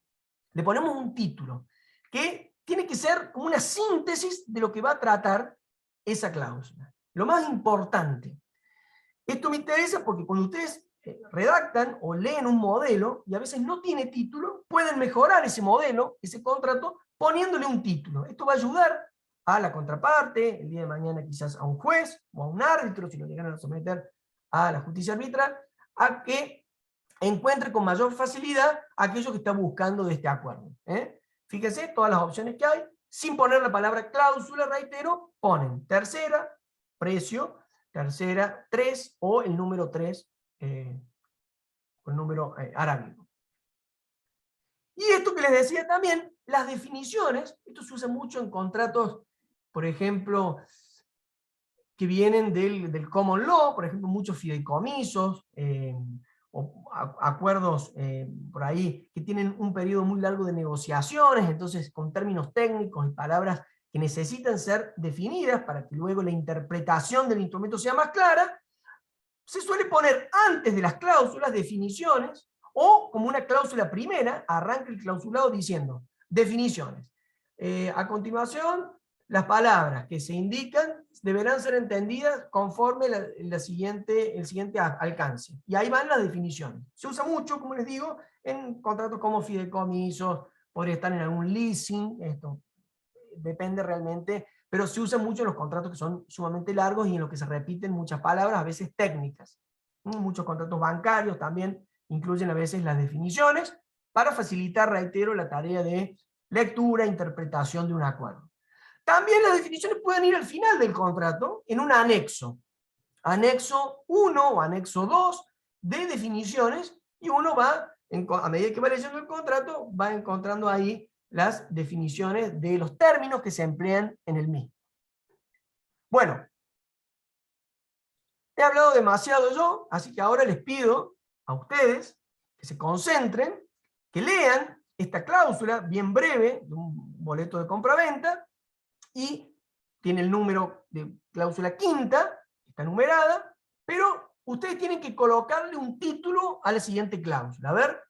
le ponemos un título, que tiene que ser como una síntesis de lo que va a tratar esa cláusula. Lo más importante. Esto me interesa porque cuando ustedes redactan o leen un modelo, y a veces no tiene título, pueden mejorar ese modelo, ese contrato, poniéndole un título. Esto va a ayudar a la contraparte, el día de mañana quizás a un juez o a un árbitro, si lo llegan a someter a la justicia arbitral, a que encuentre con mayor facilidad aquello que está buscando de este acuerdo. Fíjense, todas las opciones que hay, sin poner la palabra cláusula, reitero, ponen tercera, precio, tercera, 3, o el número 3, el número arábigo. Y esto que les decía también, las definiciones, esto se usa mucho en contratos, por ejemplo, que vienen del common law, por ejemplo, muchos fideicomisos, o acuerdos por ahí que tienen un periodo muy largo de negociaciones, entonces con términos técnicos y palabras que necesitan ser definidas para que luego la interpretación del instrumento sea más clara, se suele poner antes de las cláusulas definiciones, o como una cláusula primera, arranca el clausulado diciendo definiciones. A continuación, las palabras que se indican deberán ser entendidas conforme el siguiente alcance. Y ahí van las definiciones. Se usa mucho, como les digo, en contratos como fideicomisos, podría estar en algún leasing, esto depende realmente, pero se usa mucho en los contratos que son sumamente largos y en los que se repiten muchas palabras, a veces técnicas. Muchos contratos bancarios también incluyen a veces las definiciones para facilitar, reitero, la tarea de lectura e interpretación de un acuerdo. También las definiciones pueden ir al final del contrato en un anexo. Anexo 1 o anexo 2 de definiciones, y uno va, a medida que va leyendo el contrato, va encontrando ahí las definiciones de los términos que se emplean en el mismo. Bueno, he hablado demasiado yo, así que ahora les pido a ustedes que se concentren, que lean esta cláusula bien breve de un boleto de compraventa, y tiene el número de cláusula quinta, está numerada, pero ustedes tienen que colocarle un título a la siguiente cláusula. A ver,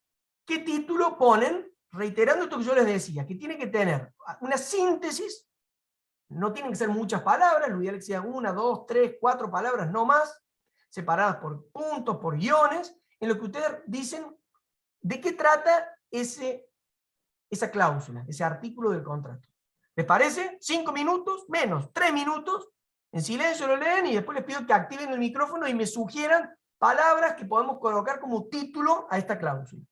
¿qué título ponen? Reiterando esto que yo les decía, que tiene que tener una síntesis, no tienen que ser muchas palabras, lo ideal es que sean 1, 2, 3, 4 palabras, no más, separadas por puntos, por guiones, en lo que ustedes dicen de qué trata esa cláusula, ese artículo del contrato. ¿Les parece? 5 minutos, menos, 3 minutos, en silencio lo leen y después les pido que activen el micrófono y me sugieran palabras que podemos colocar como título a esta cláusula.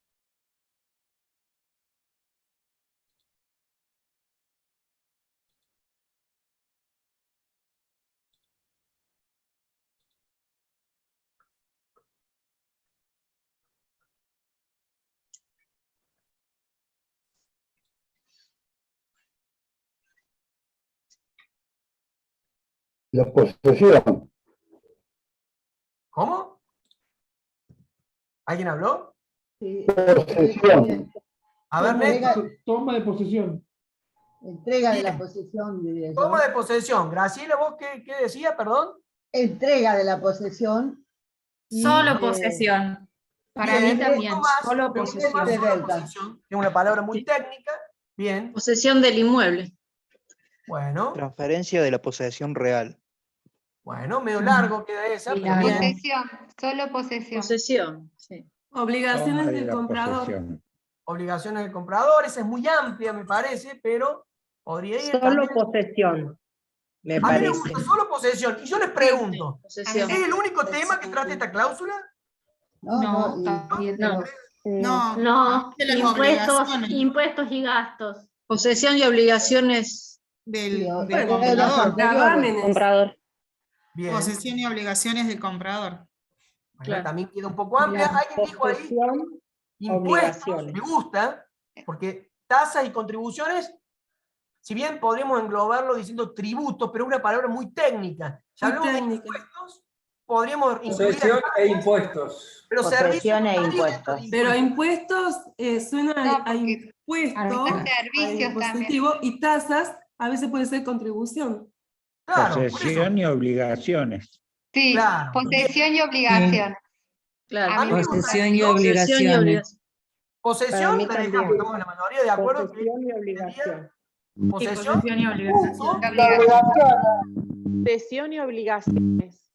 La posesión. ¿Cómo? ¿Alguien habló? Sí. Posesión. A ver, Néstor. Toma de posesión. Entrega de Bien. la posesión, diría yo. Toma de posesión. Graciela, ¿vos qué decía, perdón? Entrega de la posesión. y, Solo posesión. Para Bien, mí también, un poco más, solo un poco más, posesión. solo posesión, que es una palabra muy técnica. Bien, Posesión del inmueble. bueno, Transferencia de la posesión real. bueno, medio largo queda esa, Sí, pero la bien. verdad. Posesión, solo posesión. Posesión, sí. Obligaciones Toma de del la comprador. posesión. obligaciones del comprador, esa es muy amplia me parece, pero podría ir. Solo también. posesión, me A mí me parece. gusta solo posesión. Y yo les pregunto, Posesión. ¿es el único tema que trata esta cláusula? No, también No. No, No, de las impuestos, obligaciones impuestos y gastos. Posesión y obligaciones del de los comprador. anteriores. comprador. Bien. Posesión y obligaciones del comprador. Bueno, Claro. también queda un poco amplia. Alguien dijo ahí Posesión, impuestos, obligaciones. me gusta, porque tasas y contribuciones, si bien podríamos englobarlo diciendo tributos, pero es una palabra muy técnica. Si hablamos de impuestos, podríamos incluir Posesión tasas, e impuestos. pero servicios Posesión no e estarían dentro impuestos. de Pero impuestos. impuestos suena a impuesto, Servicios positivo, y tasas a veces puede ser contribución. Claro, por eso. Posesión y obligaciones. Sí, Claro. posesión y obligación. A mí me gusta Posesión y esto. obligaciones. Posesión, Para mí la también. dejamos, estamos en la mayoría de acuerdo. que Posesión y obligación. Posesión, posesión y obligación. Posesión y obligaciones.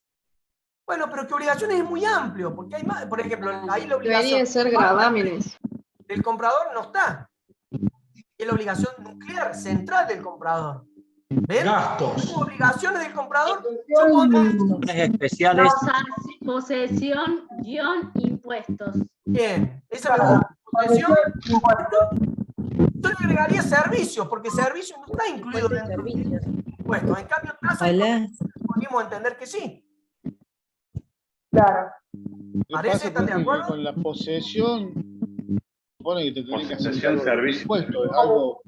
Bueno, pero que obligaciones es muy amplio, porque hay más, por ejemplo, ahí la obligación ser gravámenes. del comprador no está. Es la obligación nuclear central del comprador. ¿Ven? Gastos. Como obligaciones del comprador, yo pondré Especiales. Posesión, impuestos. bien, esa me gusta. Posesión, yo le agregaría servicios, porque servicios no está incluido dentro de los impuestos. En cambio, tasas podríamos entender que sí. Claro. ¿Parece? ¿Están de acuerdo? Con la posesión, supone que te tenés que hacer Posesión, cargo del servicio. impuesto, es algo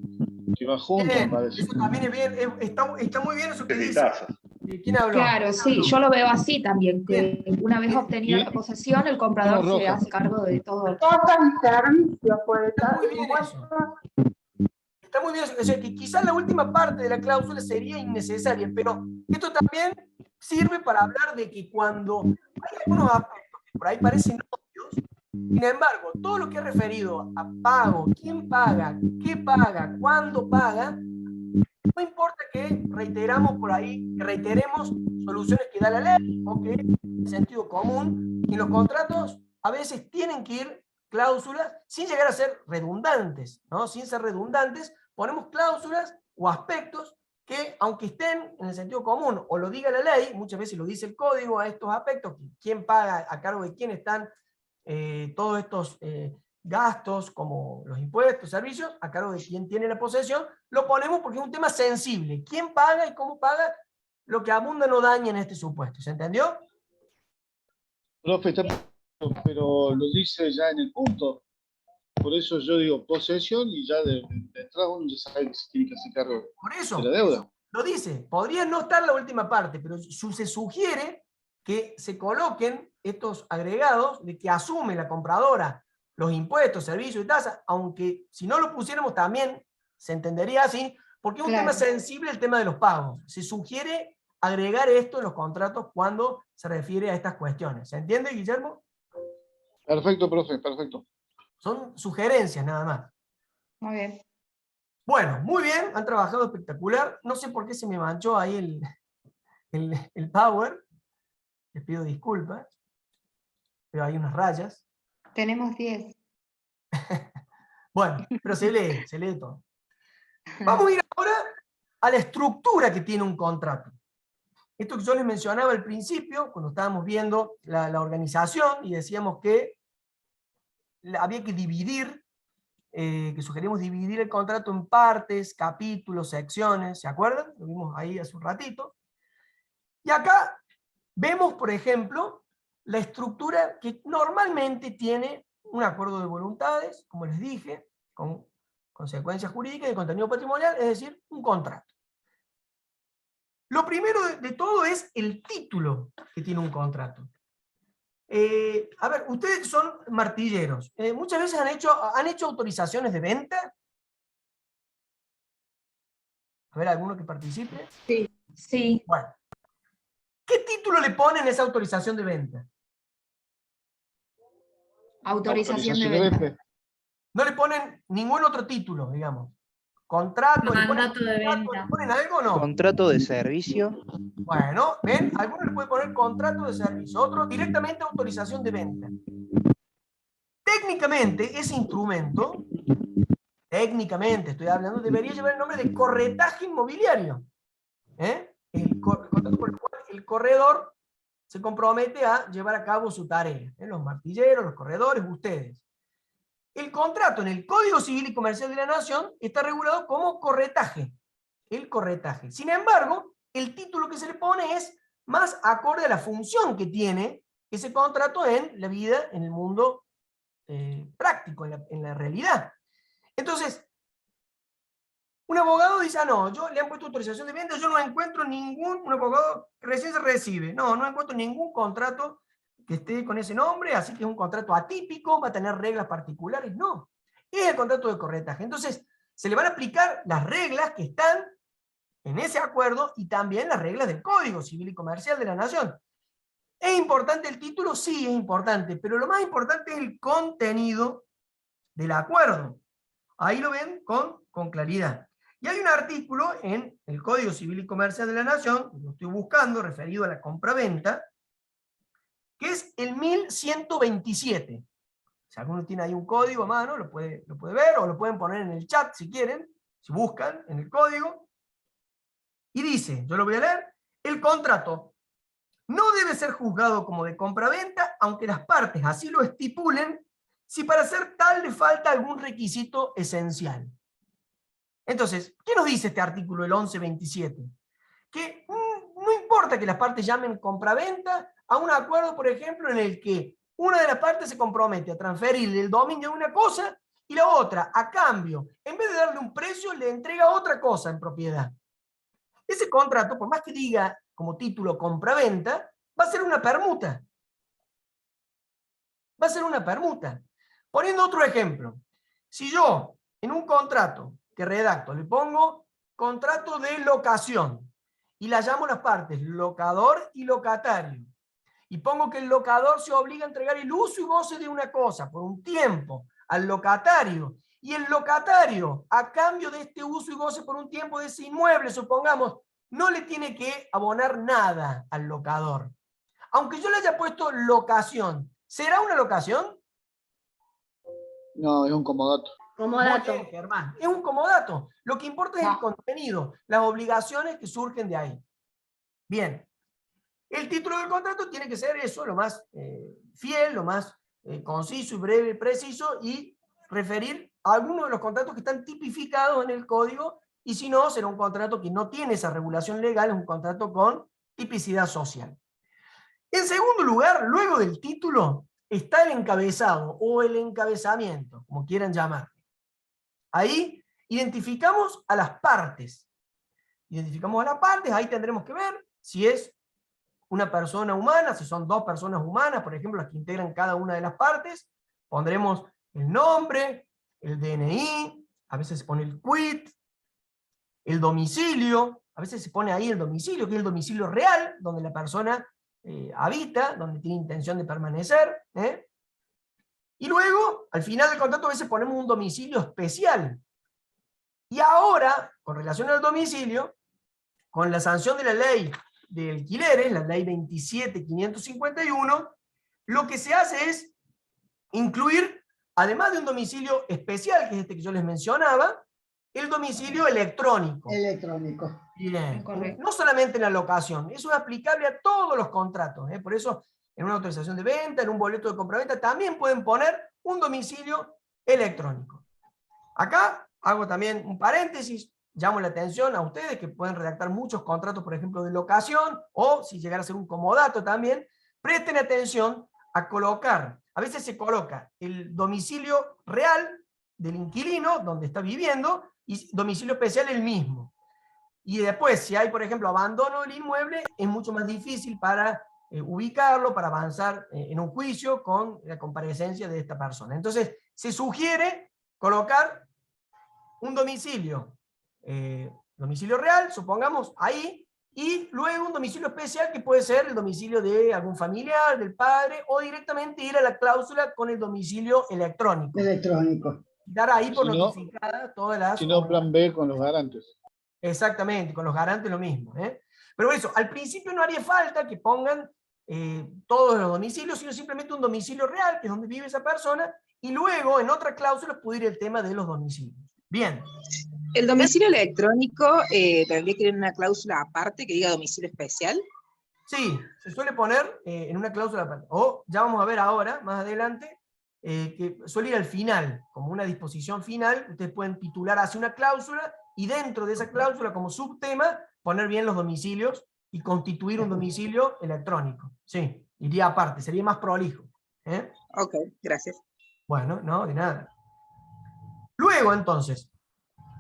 que va junto, Bien, parece. eso también es bien, está muy bien eso que Y dice. tasas. ¿Quién habló? Claro, sí, yo lo veo así también, que una vez obtenida la posesión, el comprador se hace cargo de todo. Cosas y servicios puede Está muy bien eso. Está muy bien eso. O sea, que quizás la última parte de la cláusula sería innecesaria, pero esto también sirve para hablar de que cuando hay algunos aspectos que por ahí parecen obvios, sin embargo, todo lo que es referido a pago, quién paga, qué paga, cuándo paga, no importa que reiteremos por ahí, que reiteremos soluciones que da la ley o que el sentido común, y en los contratos a veces tienen que ir cláusulas sin llegar a ser redundantes, ¿no? Sin ser redundantes, ponemos cláusulas o aspectos que, aunque estén en el sentido común o lo diga la ley, muchas veces lo dice el código a estos aspectos, quién paga, a cargo de quién están todos estos gastos como los impuestos, servicios, a cargo de quién tiene la posesión, lo ponemos porque es un tema sensible. ¿Quién paga y cómo paga? Lo que abunda no daña en este supuesto. ¿Se entendió? Profe, pero lo dice ya en el punto. Por eso yo digo posesión y ya de entrada uno ya sabe que se tiene que hacer cargo Por eso, de la deuda. lo dice. Podría no estar la última parte, pero se sugiere que se coloquen estos agregados de que asume la compradora los impuestos, servicios y tasas, aunque si no lo pusiéramos también se entendería así, porque es un tema sensible el tema de los pagos. Se sugiere agregar esto en los contratos cuando se refiere a estas cuestiones. ¿Se entiende, Guillermo? Perfecto, profe, perfecto. Son sugerencias nada más. Muy bien. Bueno, muy bien, han trabajado espectacular. No sé por qué se me manchó ahí el power. Les pido disculpas. Pero hay unas rayas. Tenemos 10. Bueno, pero se lee todo. Vamos a ir ahora a la estructura que tiene un contrato. Esto que yo les mencionaba al principio, cuando estábamos viendo la organización y decíamos que había que dividir, que sugerimos dividir el contrato en partes, capítulos, secciones, ¿se acuerdan? Lo vimos ahí hace un ratito. Y acá vemos, por ejemplo, la estructura que normalmente tiene un acuerdo de voluntades, como les dije, con consecuencias jurídicas y de contenido patrimonial, es decir, un contrato. Lo primero de todo es el título que tiene un contrato. A ver, ustedes son martilleros. Muchas veces han hecho autorizaciones de venta. A ver, ¿alguno que participe? Sí. Sí. Bueno. ¿Qué título le ponen a esa autorización de venta? Autorización de venta. No le ponen ningún otro título, digamos. Contrato, Mandato de venta. ¿le ponen algo o no? Contrato de servicio. Bueno, ¿ven? Algunos le pueden poner contrato de servicio, otro directamente autorización de venta. Técnicamente, ese instrumento técnicamente estoy hablando, debería llevar el nombre de corretaje inmobiliario. El contrato por el cual el corredor se compromete a llevar a cabo su tarea. Los martilleros, los corredores, ustedes. El contrato en el Código Civil y Comercial de la Nación está regulado como corretaje. El corretaje. Sin embargo, el título que se le pone es más acorde a la función que tiene ese contrato en la vida, en el mundo práctico, en la realidad. Entonces, un abogado dice, ah, no, yo le han puesto autorización de venta, yo no encuentro un abogado que recién se recibe, no encuentro ningún contrato que esté con ese nombre, así que es un contrato atípico, va a tener reglas particulares, no. Es el contrato de corretaje. Entonces, se le van a aplicar las reglas que están en ese acuerdo y también las reglas del Código Civil y Comercial de la Nación. ¿Es importante el título? Sí, es importante, pero lo más importante es el contenido del acuerdo. Ahí lo ven con claridad. Y hay un artículo en el Código Civil y Comercial de la Nación, lo estoy buscando, referido a la compraventa, que es el 1127. Si alguno tiene ahí un código a mano, lo puede ver, o lo pueden poner en el chat si quieren, si buscan en el código. Y dice, yo lo voy a leer, el contrato no debe ser juzgado como de compraventa, aunque las partes así lo estipulen, si para ser tal le falta algún requisito esencial. Entonces, ¿qué nos dice este artículo, el 1127? Que no importa que las partes llamen compraventa a un acuerdo, por ejemplo, en el que una de las partes se compromete a transferirle el dominio de una cosa y la otra, a cambio, en vez de darle un precio, le entrega otra cosa en propiedad. Ese contrato, por más que diga como título compraventa, va a ser una permuta. Va a ser una permuta. Poniendo otro ejemplo, si yo en un contrato que redacto le pongo contrato de locación y la llamo las partes locador y locatario, y pongo que el locador se obliga a entregar el uso y goce de una cosa por un tiempo al locatario, y el locatario, a cambio de este uso y goce por un tiempo de ese inmueble, supongamos, no le tiene que abonar nada al locador. Aunque yo le haya puesto locación, ¿será una locación? No, es un comodato. Comodato. Muy bien, Germán. Es un comodato. Lo que importa es el contenido, las obligaciones que surgen de ahí. Bien. El título del contrato tiene que ser eso, lo más fiel, lo más conciso y breve y preciso, y referir a algunos de los contratos que están tipificados en el código, y si no, será un contrato que no tiene esa regulación legal, es un contrato con tipicidad social. En segundo lugar, luego del título, está el encabezado o el encabezamiento, como quieran llamar. Ahí identificamos a las partes. Identificamos a las partes, ahí tendremos que ver si es una persona humana, si son dos personas humanas, por ejemplo, las que integran cada una de las partes, pondremos el nombre, el DNI, a veces se pone el quit, el domicilio, a veces se pone ahí el domicilio, que es el domicilio real, donde la persona habita, donde tiene intención de permanecer, y luego, al final del contrato, a veces ponemos un domicilio especial. Y ahora, con relación al domicilio, con la sanción de la ley de alquileres, la ley 27.551, lo que se hace es incluir, además de un domicilio especial, que es este que yo les mencionaba, el domicilio electrónico. Electrónico. Bien. No solamente en la locación, eso es aplicable a todos los contratos. Por eso, en una autorización de venta, en un boleto de compraventa, también pueden poner un domicilio electrónico. Acá hago también un paréntesis, llamo la atención a ustedes que pueden redactar muchos contratos, por ejemplo, de locación, o si llegara a ser un comodato también, presten atención a colocar, a veces se coloca el domicilio real del inquilino, donde está viviendo, y domicilio especial el mismo. Y después, si hay, por ejemplo, abandono del inmueble, es mucho más difícil para ubicarlo, para avanzar en un juicio con la comparecencia de esta persona. Entonces, se sugiere colocar un domicilio real, supongamos, ahí, y luego un domicilio especial que puede ser el domicilio de algún familiar, del padre, o directamente ir a la cláusula con el domicilio electrónico. Electrónico. Dar ahí por Si no, notificada todas las... Si no, plan B con los garantes. Exactamente, con los garantes lo mismo. Pero eso, al principio no haría falta que pongan todos los domicilios, sino simplemente un domicilio real, que es donde vive esa persona, y luego en otra cláusula puede ir el tema de los domicilios. Bien. El domicilio electrónico tendría que ir en una cláusula aparte que diga domicilio especial. Sí, se suele poner en una cláusula aparte. O ya vamos a ver ahora, más adelante, que suele ir al final, como una disposición final. Ustedes pueden titular así una cláusula y dentro de esa cláusula, como subtema, poner bien los domicilios y constituir un domicilio electrónico. Sí, iría aparte, sería más prolijo. Ok, gracias. Bueno, no, de nada. Luego, entonces,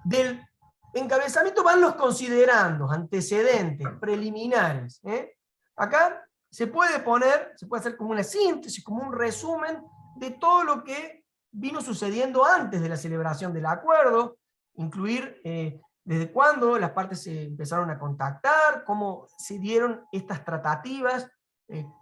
del encabezamiento van los considerandos, antecedentes, preliminares. Acá se puede poner, se puede hacer como una síntesis, como un resumen de todo lo que vino sucediendo antes de la celebración del acuerdo, incluir desde cuándo las partes se empezaron a contactar, cómo se dieron estas tratativas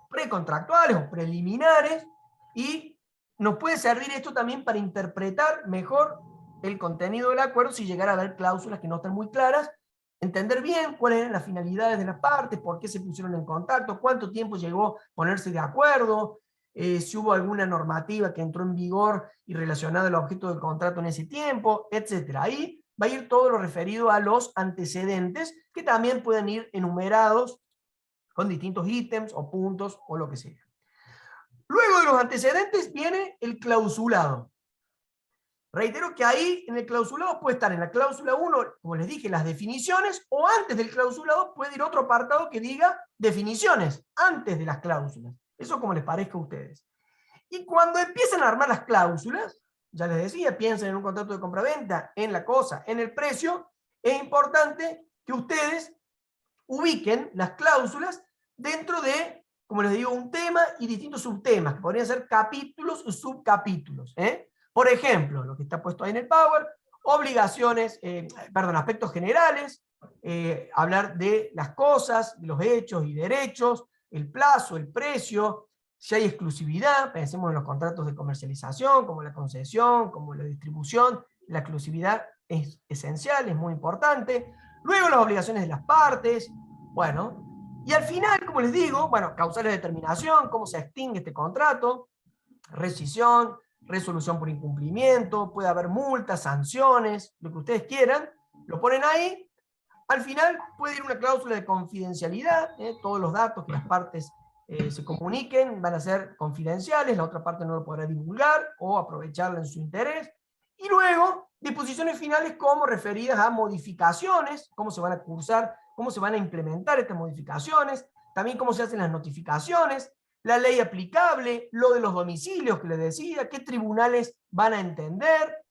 precontractuales o preliminares, y nos puede servir esto también para interpretar mejor el contenido del acuerdo si llegara a haber cláusulas que no están muy claras, entender bien cuáles eran las finalidades de las partes, por qué se pusieron en contacto, cuánto tiempo llegó a ponerse de acuerdo, si hubo alguna normativa que entró en vigor y relacionada al objeto del contrato en ese tiempo, etc. Ahí va a ir todo lo referido a los antecedentes, que también pueden ir enumerados con distintos ítems o puntos o lo que sea. Luego de los antecedentes viene el clausulado. Reitero que ahí en el clausulado puede estar en la cláusula 1, como les dije, las definiciones, o antes del clausulado puede ir otro apartado que diga definiciones, antes de las cláusulas. Eso como les parezca a ustedes. Y cuando empiezan a armar las cláusulas, ya les decía, piensen en un contrato de compraventa, en la cosa, en el precio, es importante que ustedes ubiquen las cláusulas dentro de, como les digo, un tema y distintos subtemas, que podrían ser capítulos o subcapítulos. Por ejemplo, lo que está puesto ahí en el Power, obligaciones, aspectos generales, hablar de las cosas, de los hechos y derechos, el plazo, el precio, si hay exclusividad, pensemos en los contratos de comercialización, como la concesión, como la distribución, la exclusividad es esencial, es muy importante. Luego las obligaciones de las partes, bueno, y al final, como les digo, bueno, causales de terminación, cómo se extingue este contrato, rescisión, resolución por incumplimiento, puede haber multas, sanciones, lo que ustedes quieran, lo ponen ahí. Al final puede ir una cláusula de confidencialidad, todos los datos que las partes se comuniquen van a ser confidenciales, la otra parte no lo podrá divulgar o aprovecharla en su interés. Y luego, disposiciones finales como referidas a modificaciones, cómo se van a cursar, cómo se van a implementar estas modificaciones, también cómo se hacen las notificaciones, la ley aplicable, lo de los domicilios que les decía, qué tribunales van a entender,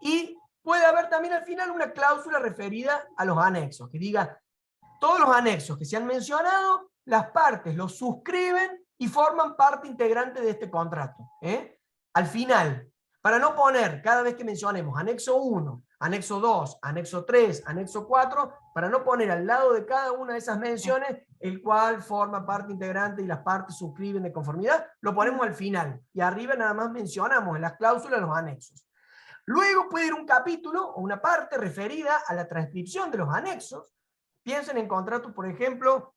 y puede haber también al final una cláusula referida a los anexos, que diga, todos los anexos que se han mencionado, las partes los suscriben y forman parte integrante de este contrato. Al final, para no poner, cada vez que mencionemos anexo 1, anexo 2, anexo 3, anexo 4, para no poner al lado de cada una de esas menciones el cual forma parte integrante y las partes suscriben de conformidad, lo ponemos al final. Y arriba nada más mencionamos en las cláusulas los anexos. Luego puede ir un capítulo o una parte referida a la transcripción de los anexos. Piensen en contratos, por ejemplo,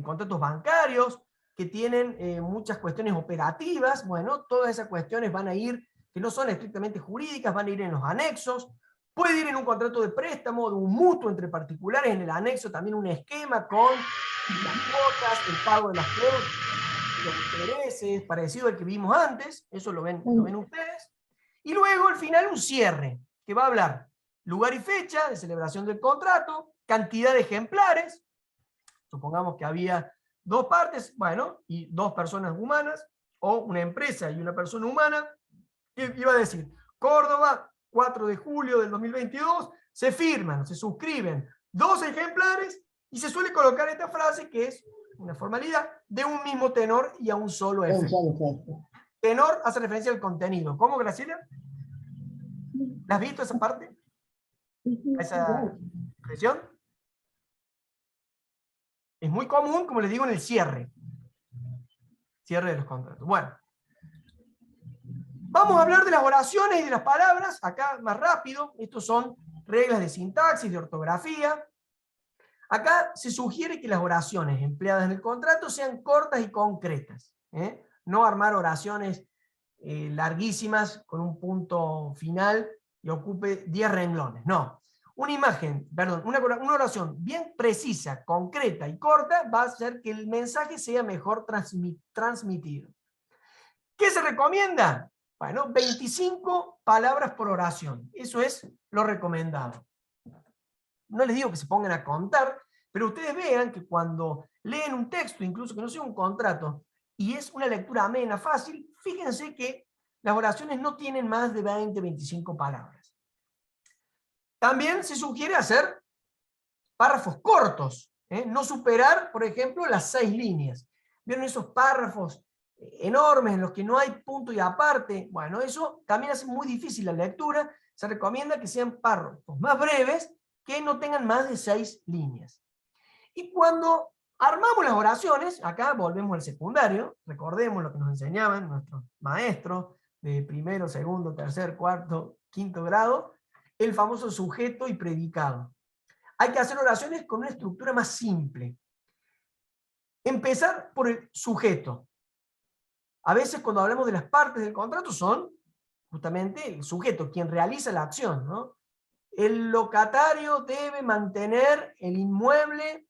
contratos bancarios, que tienen muchas cuestiones operativas. Bueno, todas esas cuestiones van a ir, que no son estrictamente jurídicas, van a ir en los anexos. Puede ir en un contrato de préstamo, de un mutuo entre particulares, en el anexo también un esquema con las cuotas, el pago de las cuotas, los intereses, parecido al que vimos antes, eso lo ven ustedes. Y luego al final un cierre, que va a hablar lugar y fecha de celebración del contrato, cantidad de ejemplares, supongamos que había dos partes, bueno, y dos personas humanas, o una empresa y una persona humana, que iba a decir, Córdoba, 4 de julio del 2022, se firman, se suscriben 2 ejemplares, y se suele colocar esta frase, que es una formalidad, de un mismo tenor y a un solo efecto. Tenor hace referencia al contenido. ¿Cómo, Graciela? ¿La has visto esa parte? ¿Esa expresión? Es muy común, como les digo, en el cierre. Cierre de los contratos. Bueno. Vamos a hablar de las oraciones y de las palabras, acá más rápido. Estos son reglas de sintaxis, de ortografía. Acá se sugiere que las oraciones empleadas en el contrato sean cortas y concretas. No armar oraciones larguísimas con un punto final y ocupe 10 renglones. No. Una imagen, perdón, una oración bien precisa, concreta y corta va a hacer que el mensaje sea mejor transmitido. ¿Qué se recomienda? Bueno, 25 palabras por oración. Eso es lo recomendado. No les digo que se pongan a contar, pero ustedes vean que cuando leen un texto, incluso que no sea un contrato, y es una lectura amena, fácil, fíjense que las oraciones no tienen más de 20, 25 palabras. También se sugiere hacer párrafos cortos, no superar, por ejemplo, las 6 líneas. ¿Vieron esos párrafos enormes en los que no hay punto y aparte? Bueno, eso también hace muy difícil la lectura. Se recomienda que sean párrafos más breves, que no tengan más de 6 líneas. Y cuando armamos las oraciones, acá volvemos al secundario, recordemos lo que nos enseñaban nuestros maestros de primero, segundo, tercer, cuarto, quinto grado, el famoso sujeto y predicado. Hay que hacer oraciones con una estructura más simple. Empezar por el sujeto. A veces cuando hablamos de las partes del contrato son justamente el sujeto, quien realiza la acción, ¿no? El locatario debe mantener el inmueble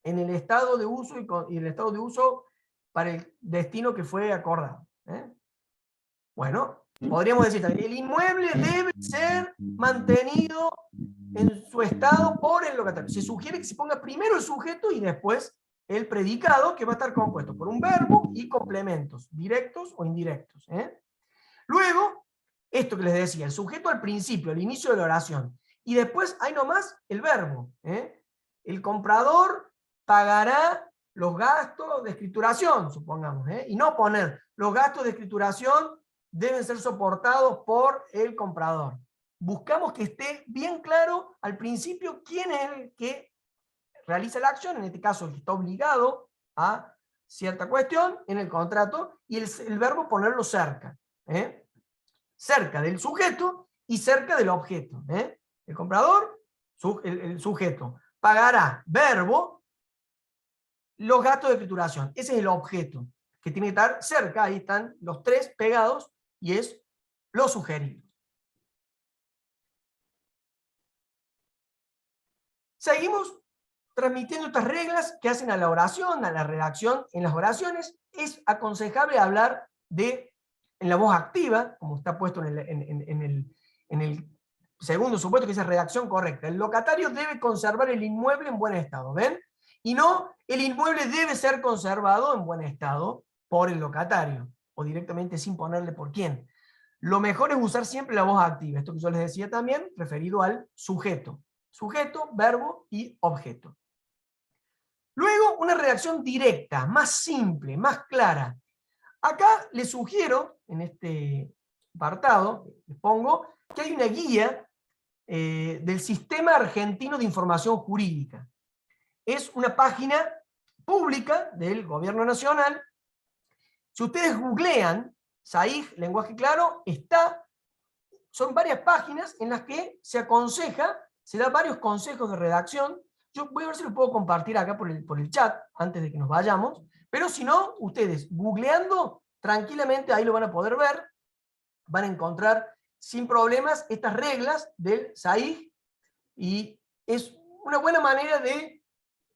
en el estado de uso y el estado de uso para el destino que fue acordado. Bueno, podríamos decir también, el inmueble debe ser mantenido en su estado por el locatario. Se sugiere que se ponga primero el sujeto y después el predicado, que va a estar compuesto por un verbo y complementos, directos o indirectos. Luego, esto que les decía, el sujeto al principio, al inicio de la oración. Y después hay nomás el verbo. El comprador pagará los gastos de escrituración, supongamos. Y no poner los gastos de escrituración deben ser soportados por el comprador. Buscamos que esté bien claro al principio quién es el que realiza la acción, en este caso el que está obligado a cierta cuestión en el contrato, y el verbo ponerlo cerca. Cerca del sujeto y cerca del objeto. El comprador, el sujeto, pagará, verbo, los gastos de escrituración. Ese es el objeto, que tiene que estar cerca, ahí están los 3 pegados, y es lo sugerido. Seguimos transmitiendo estas reglas que hacen a la oración, a la redacción en las oraciones. Es aconsejable hablar en la voz activa, como está puesto en el segundo supuesto, que es redacción correcta. El locatario debe conservar el inmueble en buen estado, ¿ven? Y no, el inmueble debe ser conservado en buen estado por el locatario, o directamente sin ponerle por quién. Lo mejor es usar siempre la voz activa, esto que yo les decía también, referido al sujeto. Sujeto, verbo y objeto. Luego, una redacción directa, más simple, más clara. Acá les sugiero, en este apartado, les pongo que hay una guía del Sistema Argentino de Información Jurídica. Es una página pública del Gobierno Nacional. Si ustedes googlean SAIG, lenguaje claro, son varias páginas en las que se aconseja, se da varios consejos de redacción. Yo voy a ver si lo puedo compartir acá por el chat, antes de que nos vayamos, pero si no, ustedes googleando, tranquilamente ahí lo van a poder ver, van a encontrar sin problemas estas reglas del SAIG, y es una buena manera de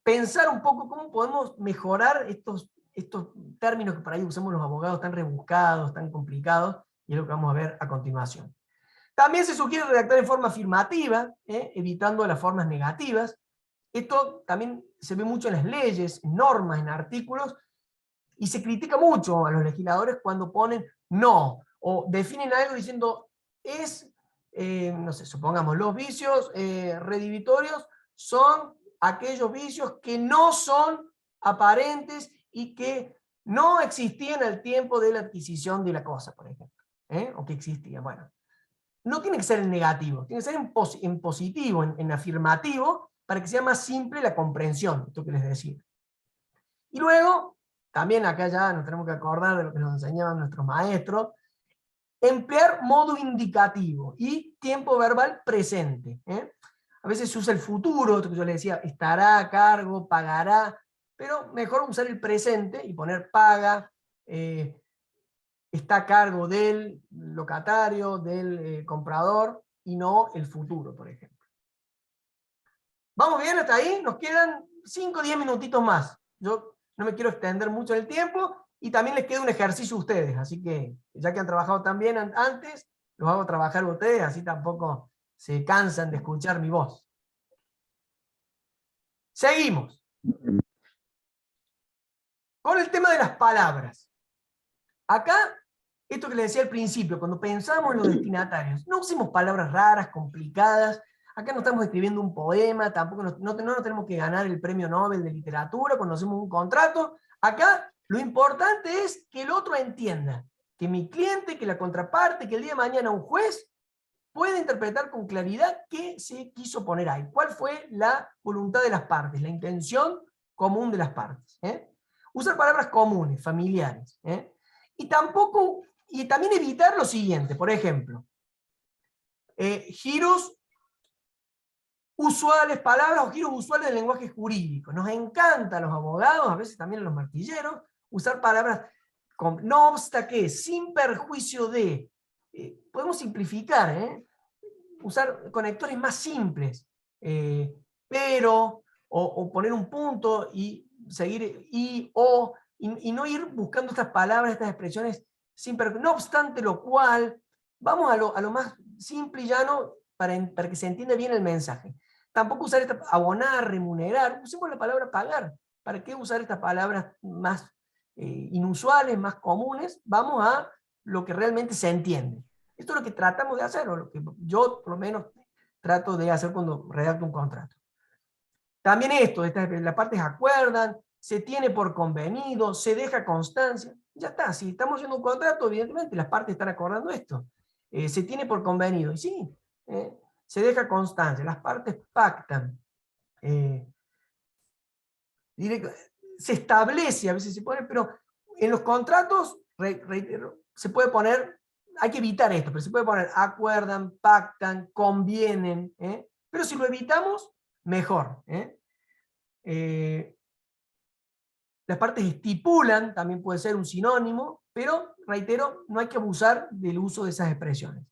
pensar un poco cómo podemos mejorar estos términos que por ahí usamos los abogados tan rebuscados, tan complicados, y es lo que vamos a ver a continuación. También se sugiere redactar en forma afirmativa, evitando las formas negativas. Esto también se ve mucho en las leyes, en normas, en artículos, y se critica mucho a los legisladores cuando ponen no, o definen algo diciendo no sé, supongamos, los vicios redivitorios son aquellos vicios que no son aparentes y que no existían al tiempo de la adquisición de la cosa, por ejemplo, o que existían. Bueno, no tiene que ser en negativo, tiene que ser en positivo, en afirmativo, para que sea más simple la comprensión, esto que les decía. Y luego, también acá ya nos tenemos que acordar de lo que nos enseñaban nuestros maestros, emplear modo indicativo y tiempo verbal presente. A veces se usa el futuro, esto que yo les decía, estará a cargo, pagará, pero mejor usar el presente y poner paga, está a cargo del locatario, del comprador, y no el futuro, por ejemplo. ¿Vamos bien hasta ahí? Nos quedan 5 o 10 minutitos más. Yo no me quiero extender mucho en el tiempo, y también les queda un ejercicio a ustedes, así que ya que han trabajado tan bien antes, los hago trabajar a ustedes, así tampoco se cansan de escuchar mi voz. Seguimos. Con el tema de las palabras. Acá, esto que les decía al principio, cuando pensamos en los destinatarios, no usemos palabras raras, complicadas. Acá no estamos escribiendo un poema, tampoco no tenemos que ganar el premio Nobel de literatura cuando hacemos un contrato. Acá lo importante es que el otro entienda, que mi cliente, que la contraparte, que el día de mañana un juez puede interpretar con claridad qué se quiso poner ahí, cuál fue la voluntad de las partes, la intención común de las partes. Usar palabras comunes, familiares. Y también evitar lo siguiente, por ejemplo, giros usuales, palabras o giros usuales del lenguaje jurídico. Nos encanta a los abogados, a veces también a los martilleros, usar palabras con, no obsta que, sin perjuicio de, podemos simplificar, usar conectores más simples, pero, o poner un punto y seguir y, o, y no ir buscando estas palabras, estas expresiones, sin perjuicio. No obstante lo cual, vamos a lo más simple y llano para que se entienda bien el mensaje. Tampoco usar esta abonar, remunerar, usemos la palabra pagar. ¿Para qué usar estas palabras más inusuales, más comunes? Vamos a lo que realmente se entiende. Esto es lo que tratamos de hacer, o lo que yo por lo menos trato de hacer cuando redacto un contrato. También esto, las partes acuerdan, se tiene por convenido, se deja constancia. Ya está, si estamos haciendo un contrato, evidentemente las partes están acordando esto. Se tiene por convenido, y sí, se deja constancia, las partes pactan. Se establece, a veces se pone, pero en los contratos, reitero, se puede poner, hay que evitar esto, pero se puede poner acuerdan, pactan, convienen, pero si lo evitamos, mejor. Las partes estipulan, también puede ser un sinónimo, pero, reitero, no hay que abusar del uso de esas expresiones.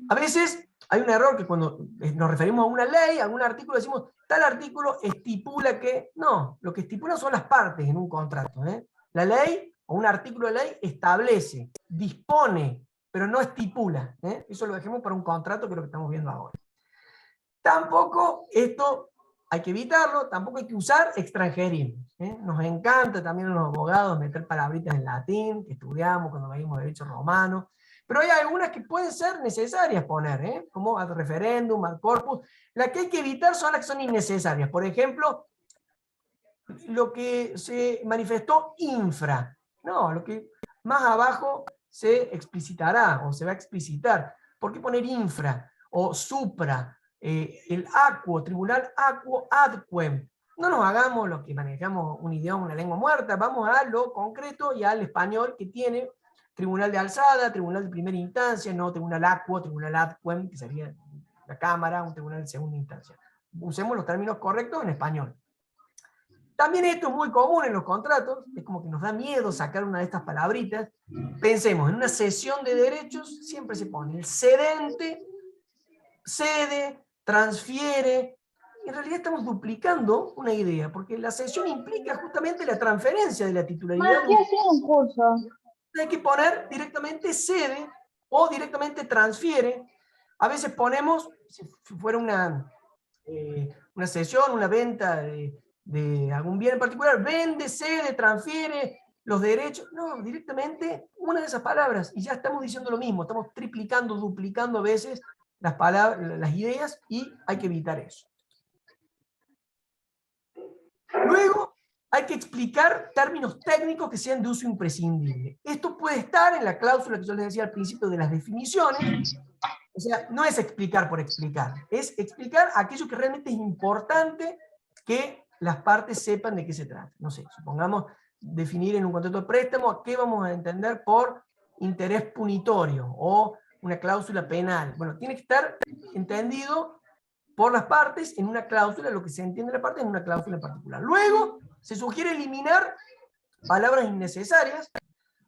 A veces hay un error que cuando nos referimos a una ley, a algún artículo, decimos, tal artículo estipula que... No, lo que estipula son las partes en un contrato. La ley, o un artículo de ley, establece, dispone, pero no estipula. Eso lo dejemos para un contrato, que es lo que estamos viendo ahora. Tampoco, esto hay que evitarlo, tampoco hay que usar extranjerismos. Nos encanta también a los abogados meter palabritas en latín, que estudiamos cuando veíamos derecho romano, pero hay algunas que pueden ser necesarias poner, como ad referendum, ad corpus. Las que hay que evitar son las que son innecesarias. Por ejemplo, lo que se manifestó infra. No, lo que más abajo se explicitará, o se va a explicitar. ¿Por qué poner infra? O supra, el aquo, tribunal aquo ad quem. No nos hagamos lo que manejamos un idioma, una lengua muerta, vamos a lo concreto y al español que tiene tribunal de alzada, tribunal de primera instancia, no tribunal aquo, tribunal ad quem, que sería la Cámara, un tribunal de segunda instancia. Usemos los términos correctos en español. También esto es muy común en los contratos, es como que nos da miedo sacar una de estas palabritas. Pensemos, en una cesión de derechos siempre se pone el cedente, cede, transfiere. En realidad estamos duplicando una idea, porque la cesión implica justamente la transferencia de la titularidad. ¿Qué hace un curso? Hay que poner directamente cede o directamente transfiere. A veces ponemos, si fuera una cesión, una venta de algún bien en particular, vende, cede, transfiere los derechos. No, directamente una de esas palabras, y ya estamos diciendo lo mismo, estamos triplicando, duplicando a veces las palabras, las ideas, y hay que evitar eso. Luego, hay que explicar términos técnicos que sean de uso imprescindible. Esto puede estar en la cláusula que yo les decía al principio de las definiciones. O sea, no es explicar por explicar, es explicar aquello que realmente es importante que las partes sepan de qué se trata. No sé, supongamos definir en un contrato de préstamo qué vamos a entender por interés punitorio o una cláusula penal. Bueno, tiene que estar entendido por las partes en una cláusula, lo que se entiende de la parte en una cláusula en particular. Luego, se sugiere eliminar palabras innecesarias.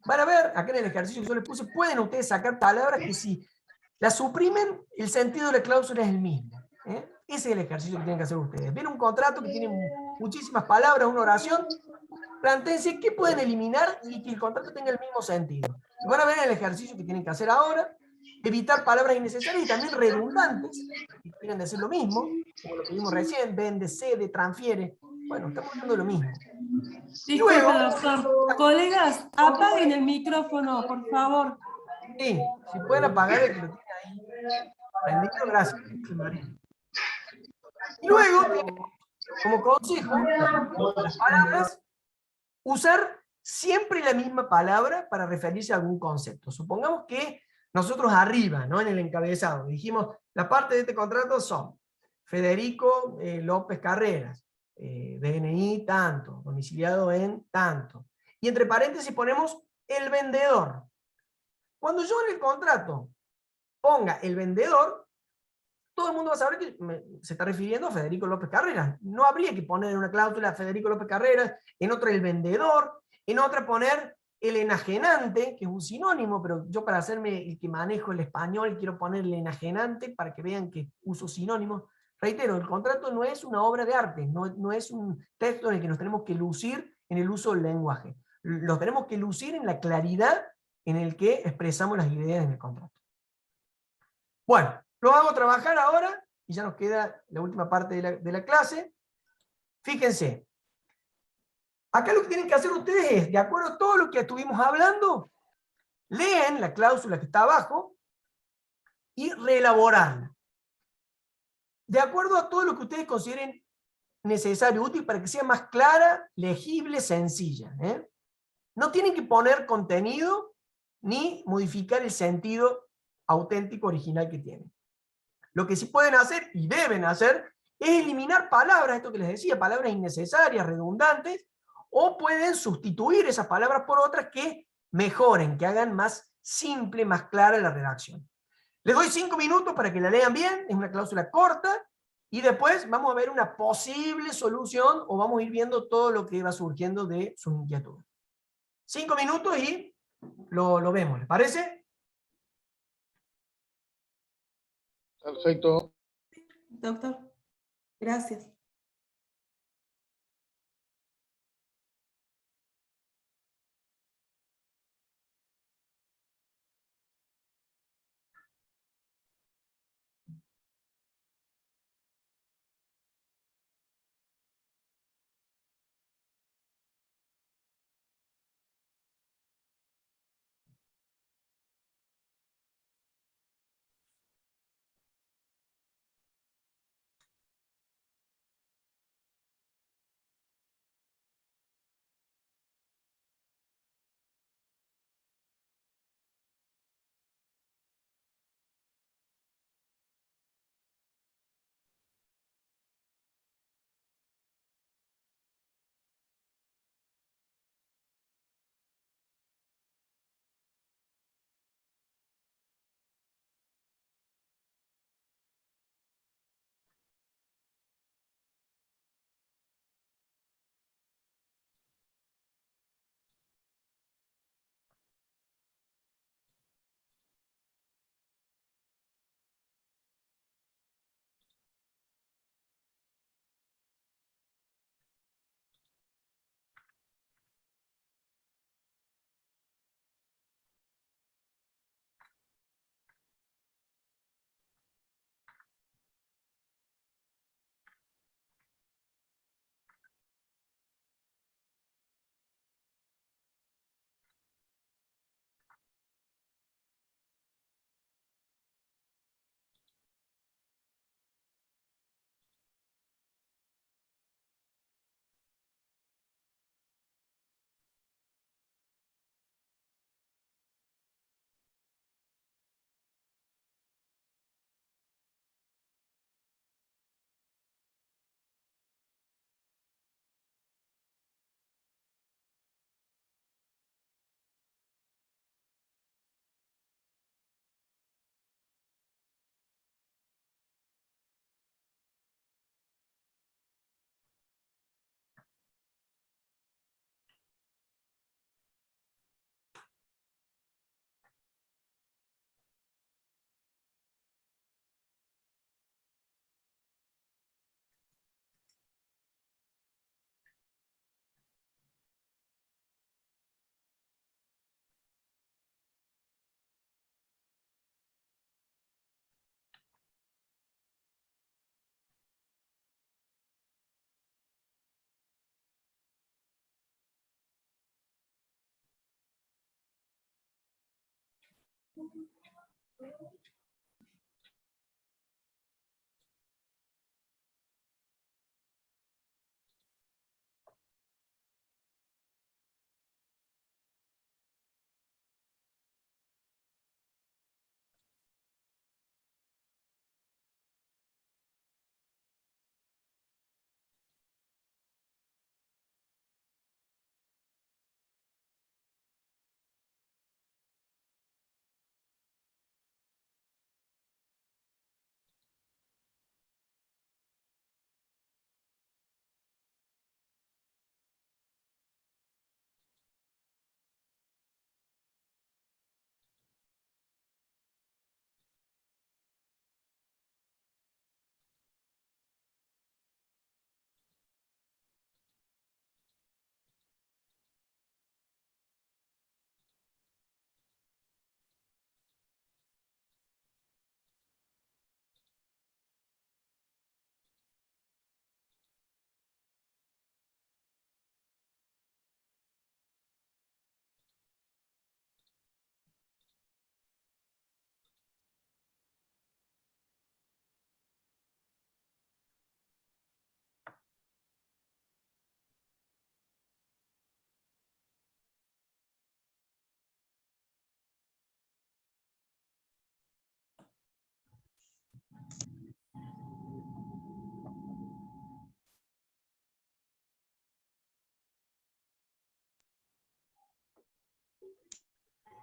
van a ver, acá en el ejercicio que yo les puse, pueden ustedes sacar palabras que si las suprimen, el sentido de la cláusula es el mismo. Ese es el ejercicio que tienen que hacer ustedes. Ven un contrato que tiene muchísimas palabras, una oración, plantéense qué pueden eliminar y que el contrato tenga el mismo sentido. Lo van a ver en el ejercicio que tienen que hacer ahora, evitar palabras innecesarias y también redundantes, que quieren decir lo mismo, como lo que vimos recién, vende, cede, transfiere. Bueno, estamos hablando de lo mismo. Disculpe, Luego, doctor. Colegas, apaguen el micrófono, por favor. sí, si pueden apagar el que lo tiene ahí prendido, gracias. Y luego, como consejo, las palabras, usar siempre la misma palabra para referirse a algún concepto. Supongamos que nosotros arriba, ¿no? En el encabezado, dijimos, la parte de este contrato son Federico López Carreras, DNI tanto, domiciliado en tanto. Y entre paréntesis ponemos el vendedor. Cuando yo en el contrato ponga el vendedor, todo el mundo va a saber que se está refiriendo a Federico López Carreras. No habría que poner en una cláusula Federico López Carreras, en otra el vendedor, en otra poner el enajenante, que es un sinónimo, pero yo para hacerme el que manejo el español quiero poner el enajenante para que vean que uso sinónimos. Reitero, el contrato no es una obra de arte, no es un texto en el que nos tenemos que lucir en el uso del lenguaje. Lo tenemos que lucir en la claridad en el que expresamos las ideas en el contrato. Bueno, lo hago trabajar ahora, y ya nos queda la última parte de la clase. Fíjense, acá lo que tienen que hacer ustedes es, de acuerdo a todo lo que estuvimos hablando, leen la cláusula que está abajo y reelaborarla. De acuerdo a todo lo que ustedes consideren necesario, útil para que sea más clara, legible, sencilla. No tienen que poner contenido ni modificar el sentido auténtico original que tiene. Lo que sí pueden hacer y deben hacer es eliminar palabras, esto que les decía, palabras innecesarias, redundantes, o pueden sustituir esas palabras por otras que mejoren, que hagan más simple, más clara la redacción. Les doy 5 minutos para que la lean bien, es una cláusula corta, y después vamos a ver una posible solución o vamos a ir viendo todo lo que va surgiendo de sus inquietudes. 5 minutos y lo vemos, ¿les parece? Perfecto. Doctor, gracias.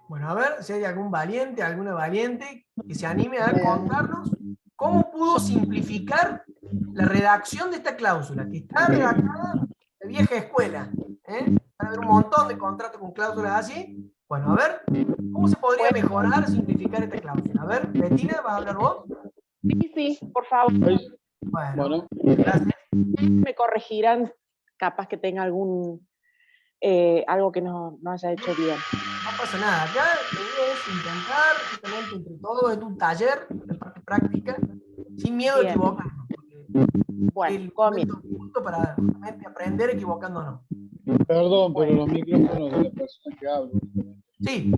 Bueno, a ver si hay algún valiente, alguna valiente que se anime a contarnos cómo pudo simplificar la redacción de esta cláusula, que está redactada de vieja escuela. Van a haber un montón de contratos con cláusulas así. Bueno, a ver, ¿cómo se podría mejorar, simplificar esta cláusula? A ver, Betina, ¿vas a hablar vos? Sí, por favor. Bueno, gracias. Me corregirán, capaz que tenga algún algo que no haya hecho bien. No pasa nada, acá la idea es intentar, justamente entre todos, es un taller de parte práctica, sin miedo a equivocarnos. Bueno, el momento justo para justamente aprender equivocándonos. Perdón, pero los micrófonos de la persona que habla. Sí,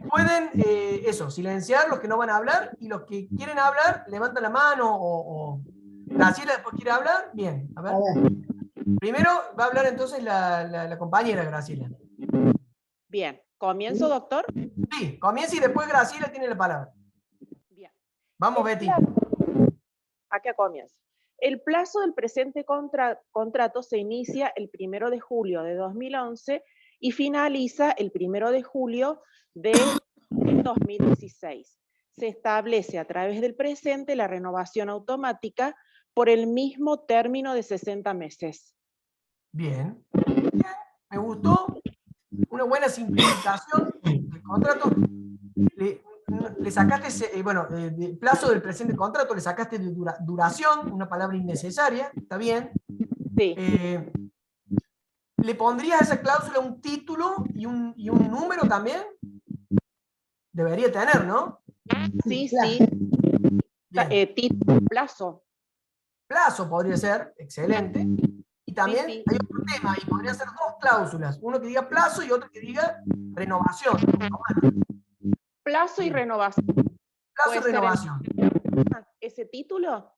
pueden eso, silenciar los que no van a hablar, y los que quieren hablar, levantan la mano, o Graciela después quiere hablar, bien, a ver. Primero va a hablar entonces la compañera Graciela. Bien, ¿comienzo, doctor? Sí, comienza y después Graciela tiene la palabra. Bien. Vamos, Betty. Acá comienzo. El plazo del presente contrato se inicia el 1 de julio de 2011 y finaliza el 1 de julio de 2016. Se establece a través del presente la renovación automática por el mismo término de 60 meses. Bien, me gustó. Una buena simplificación del contrato. Le sacaste, bueno, el plazo del presente contrato, le sacaste de duración, una palabra innecesaria, está bien. Sí. ¿Le pondrías a esa cláusula un título y un número también? Debería tener, ¿no? Sí, sí. Título, plazo. Plazo podría ser, excelente. Y también Sí. hay otro tema, y podría ser dos cláusulas, uno que diga plazo y otro que diga renovación. Plazo y renovación. Plazo y renovación. ¿Ese título?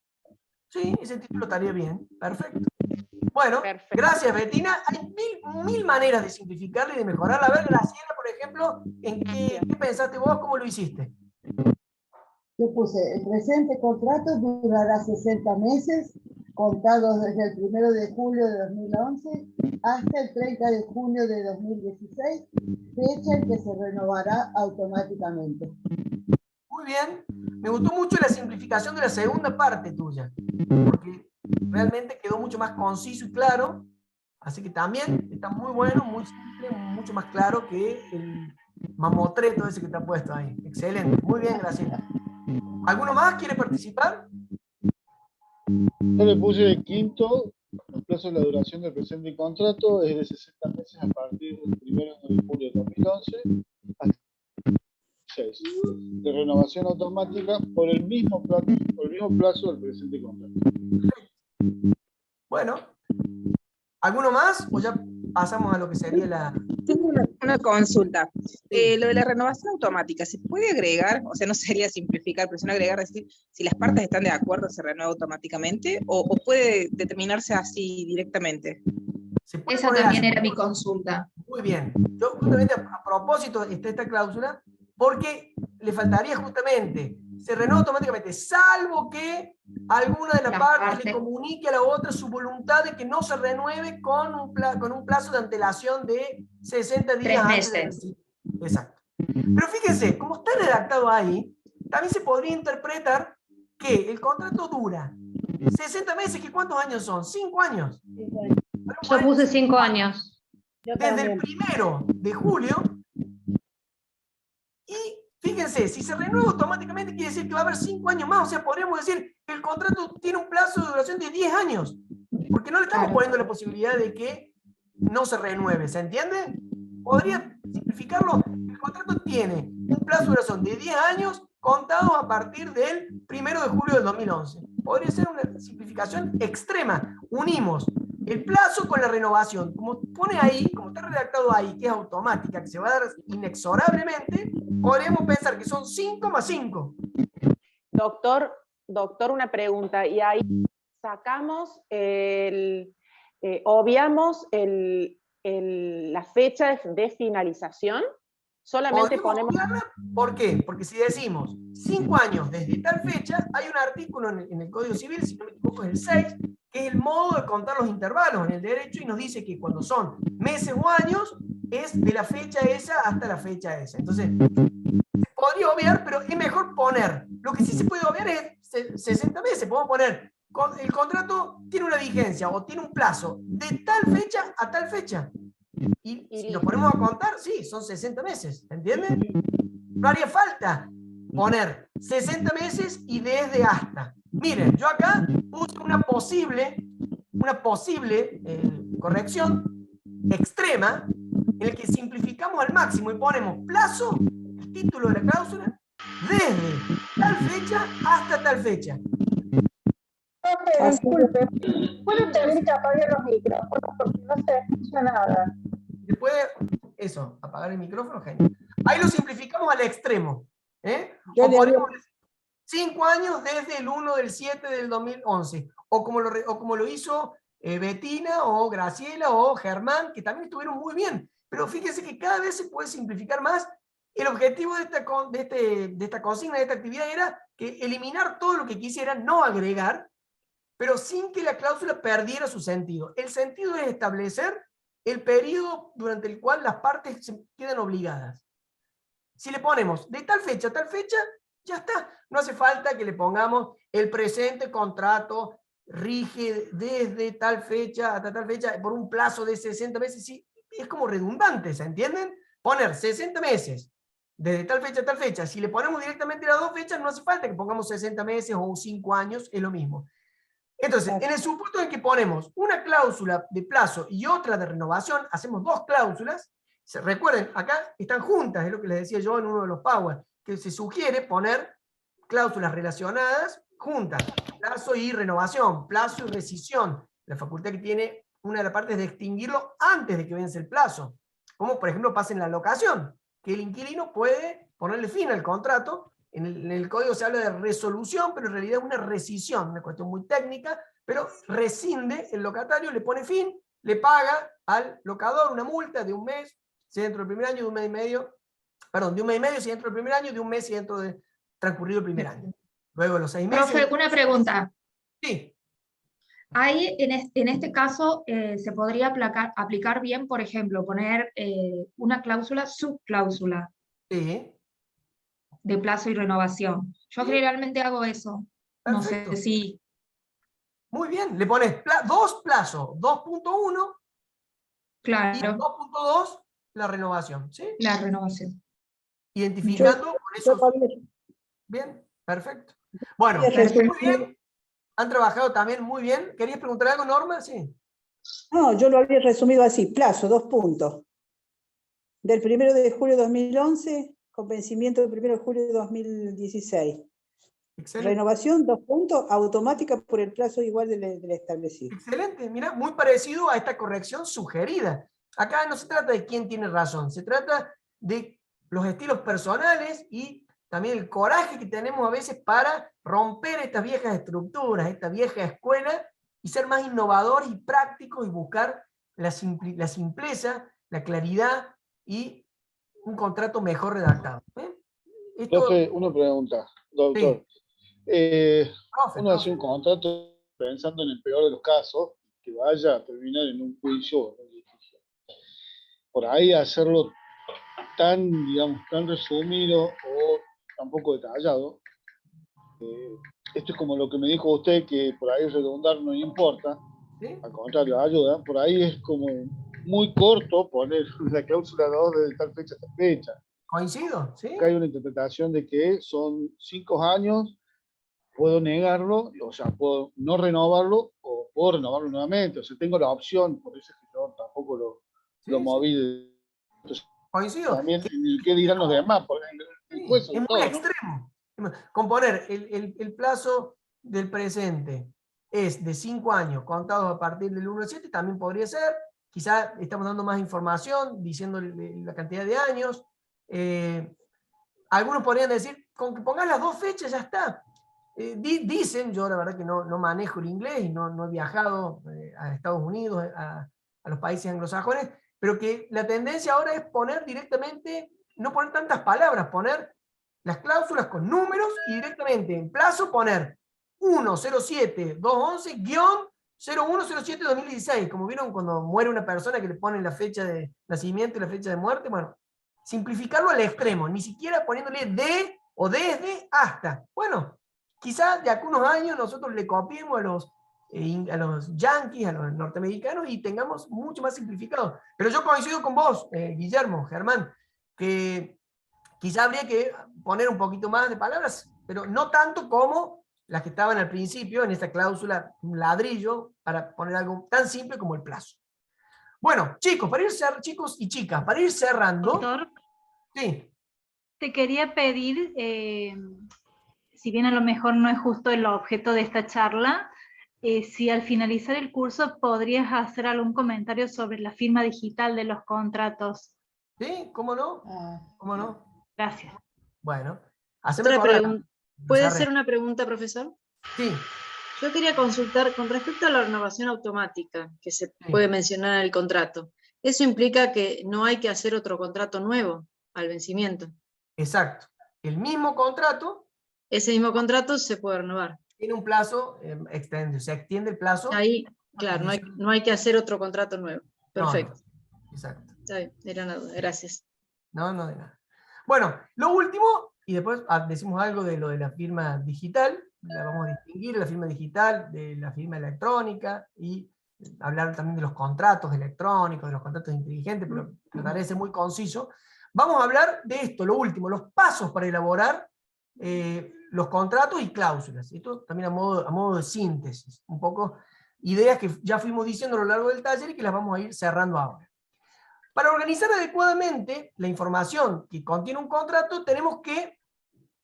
Sí, ese título estaría bien. Perfecto. Bueno, gracias, Betina. Hay mil maneras de simplificarla y de mejorarla. A ver, Graciela, por ejemplo, ¿en qué pensaste vos? ¿Cómo lo hiciste? Yo puse, el presente contrato durará 60 meses, contados desde el 1 de julio de 2011 hasta el 30 de junio de 2016, fecha en que se renovará automáticamente. Muy bien. Me gustó mucho la simplificación de la segunda parte tuya, porque realmente quedó mucho más conciso y claro, así que también está muy bueno, muy simple, mucho más claro que el mamotreto ese que te ha puesto ahí. Excelente. Muy bien, Graciela. ¿Alguno más quiere participar? Yo le puse el quinto, el plazo de la duración del presente contrato es de 60 meses a partir del 1 de julio de 2011 hasta 6, de renovación automática por el mismo plazo del presente contrato. Bueno, ¿alguno más? O ya pasamos a lo que sería Tengo una consulta. Lo de la renovación automática, ¿se puede agregar? O sea, no sería simplificar, pero sino agregar, decir, si las partes están de acuerdo, ¿se renueva automáticamente? ¿O puede determinarse así directamente? Esa también era mi consulta. Muy bien. Yo justamente a propósito está esta cláusula, porque le faltaría justamente, se renueva automáticamente, salvo que alguna de las partes le comunique a la otra su voluntad de que no se renueve con un plazo de antelación de 60 días 3 antes del meses. vencimiento. Exacto. Pero fíjense, como está redactado ahí, también se podría interpretar que el contrato dura 60 meses, ¿que cuántos años son? 5 años. Yo puse 5 años. Desde el 1 de julio. Y fíjense, si se renueva automáticamente quiere decir que va a haber 5 años más. O sea, podríamos decir que el contrato tiene un plazo de duración de 10 años. Porque no le estamos poniendo la posibilidad de que no se renueve. ¿Se entiende? Podría simplificarlo. El contrato tiene un plazo de duración de 10 años contados a partir del 1 de julio del 2011. Podría ser una simplificación extrema. Unimos el plazo con la renovación. Como pone ahí, como está redactado ahí, que es automática, que se va a dar inexorablemente, podríamos pensar que son 5 más 5. Doctor, una pregunta. Y ahí sacamos, obviamos la fecha de finalización. Solamente ponemos... ¿Por qué? Porque si decimos 5 años desde tal fecha, hay un artículo en el Código Civil, si no me equivoco es el 6, que es el modo de contar los intervalos en el derecho, y nos dice que cuando son meses o años, es de la fecha esa hasta la fecha esa. Entonces, se podría obviar, pero es mejor poner. Lo que sí se puede obviar es 60 meses. Podemos poner, el contrato tiene una vigencia o tiene un plazo de tal fecha a tal fecha. Y si nos ponemos a contar, sí, son 60 meses, ¿entienden? No haría falta poner 60 meses y desde hasta. Miren, yo acá puse una posible corrección extrema, en el que simplificamos al máximo y ponemos plazo, el título de la cláusula, desde tal fecha hasta tal fecha. Disculpe, ¿puedo pedir que apague los micrófonos? Porque no se escucha nada. Después, eso, apagar el micrófono, genial. Ahí lo simplificamos al extremo. O ponemos 5 años desde el 1 del 7 del 2011. O como lo hizo Betina, o Graciela, o Germán, que también estuvieron muy bien. Pero fíjense que cada vez se puede simplificar más. El objetivo de esta consigna, de esta actividad, era que eliminar todo lo que quisiera, no agregar, pero sin que la cláusula perdiera su sentido. El sentido es establecer el periodo durante el cual las partes se quedan obligadas. Si le ponemos de tal fecha a tal fecha, ya está. No hace falta que le pongamos el presente contrato rige desde tal fecha hasta tal fecha por un plazo de 60 meses. Sí, es como redundante, ¿se entienden? Poner 60 meses desde tal fecha a tal fecha. Si le ponemos directamente las dos fechas, no hace falta que pongamos 60 meses o 5 años, es lo mismo. Entonces, en el supuesto en que ponemos una cláusula de plazo y otra de renovación, hacemos dos cláusulas. Recuerden, acá están juntas, es lo que les decía yo en uno de los Power, que se sugiere poner cláusulas relacionadas juntas, plazo y renovación, plazo y rescisión. La facultad que tiene una de las partes de extinguirlo antes de que vence el plazo. Como por ejemplo pasa en la locación, que el inquilino puede ponerle fin al contrato. En el código se habla de resolución, pero en realidad es una rescisión, una cuestión muy técnica, pero rescinde el locatario, le pone fin, le paga al locador una multa de un mes, si dentro del primer año, de un mes y medio, perdón, de un mes y medio si dentro del primer año, de un mes si dentro de transcurrido el primer año. Luego de los 6 meses... Profe, una pregunta. Sí. Ahí, en este caso, se podría aplicar bien, por ejemplo, poner una cláusula, subcláusula. Sí. De plazo y renovación. Yo generalmente hago eso. Perfecto. No sé si... Muy bien, le pones dos plazos, 2.1 claro. Y 2.2 la renovación, ¿sí? La renovación. Identificando con eso. Bien, perfecto. Bueno, muy bien. Han trabajado también muy bien. ¿Querías preguntar algo, Norma? Sí. No, yo lo había resumido así, plazo, 2 puntos. Del 1 de julio de 2011, con vencimiento del 1 de julio de 2016. Excelente. Renovación, 2 puntos, automática por el plazo igual del establecido. Excelente, mira, muy parecido a esta corrección sugerida. acá no se trata de quién tiene razón, se trata de los estilos personales y también el coraje que tenemos a veces para romper estas viejas estructuras, esta vieja escuela, y ser más innovadores y prácticos y buscar la simpleza, la claridad y un contrato mejor redactado. Profe, una pregunta, doctor. Sí. Uno hace un contrato pensando en el peor de los casos, que vaya a terminar en un juicio. Por ahí hacerlo tan, digamos, tan resumido o tan poco detallado. Esto es como lo que me dijo usted, que por ahí redundar no importa, ¿sí? Al contrario, ayuda. Por ahí es como muy corto poner la cláusula 2 de tal fecha a tal fecha. Coincido, ¿sí? Acá hay una interpretación de que son 5 años, puedo negarlo, o sea, puedo no renovarlo o puedo renovarlo nuevamente. O sea, tengo la opción, por eso es que yo tampoco lo moví. Entonces, coincido. también, ¿qué dirán los demás? Porque el juez Es todo, muy ¿no? extremo. Componer el plazo del presente es de 5 años contados a partir del 1/7, también podría ser. Quizá estamos dando más información, diciendo la cantidad de años. Algunos podrían decir, con que pongas las 2 fechas ya está. Dicen, yo la verdad que no manejo el inglés y no he viajado a Estados Unidos, a los países anglosajones, pero que la tendencia ahora es poner directamente, no poner tantas palabras, poner las cláusulas con números y directamente en plazo poner 107-211-0107-2016, como vieron cuando muere una persona que le ponen la fecha de nacimiento y la fecha de muerte. Bueno, simplificarlo al extremo, ni siquiera poniéndole de o desde hasta. Bueno, quizás de algunos años nosotros le copiemos a los yanquis, a los norteamericanos, y tengamos mucho más simplificado. Pero yo coincido con vos, Guillermo, Germán, que quizá habría que poner un poquito más de palabras, pero no tanto como las que estaban al principio en esta cláusula, un ladrillo, para poner algo tan simple como el plazo. Bueno, chicos, chicos y chicas, para ir cerrando. Doctor, sí. Te quería pedir, si bien a lo mejor no es justo el objeto de esta charla, si al finalizar el curso podrías hacer algún comentario sobre la firma digital de los contratos. Sí, ¿cómo no? ¿Cómo no? Gracias. Bueno, Otra pregunta. ¿Puede ser una pregunta, profesor? Sí. Yo quería consultar con respecto a la renovación automática que se puede mencionar en el contrato. ¿Eso implica que no hay que hacer otro contrato nuevo al vencimiento? Exacto. El mismo contrato. Ese mismo contrato se puede renovar. Tiene un plazo se extiende el plazo. Ahí, claro, no hay que hacer otro contrato nuevo. Perfecto. No, exacto. Está bien, era una duda. Gracias. No, de nada. Bueno, lo último, y después decimos algo de lo de la firma digital, la vamos a distinguir, la firma digital de la firma electrónica, y hablar también de los contratos electrónicos, de los contratos inteligentes, pero trataré de ser muy conciso. Vamos a hablar de esto, lo último, los pasos para elaborar los contratos y cláusulas. Esto también a modo de síntesis, un poco ideas que ya fuimos diciendo a lo largo del taller y que las vamos a ir cerrando ahora. Para organizar adecuadamente la información que contiene un contrato, tenemos que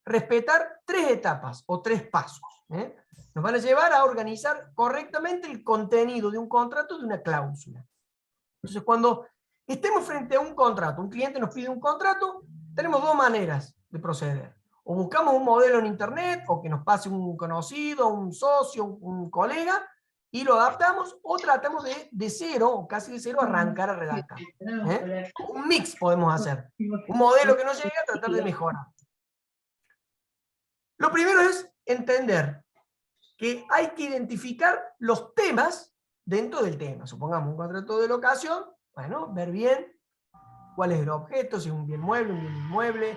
respetar 3 etapas o 3 pasos. Nos van a llevar a organizar correctamente el contenido de un contrato, de una cláusula. Entonces, cuando estemos frente a un contrato, un cliente nos pide un contrato, tenemos 2 maneras de proceder. O buscamos un modelo en internet, o que nos pase un conocido, un socio, un colega, y lo adaptamos, o tratamos de cero, o casi de cero, arrancar a redactar. Un mix podemos hacer. Un modelo que no llega, tratar de mejorar. Lo primero es entender que hay que identificar los temas dentro del tema. Supongamos un contrato de locación, bueno, ver bien cuál es el objeto, si es un bien mueble, un bien inmueble,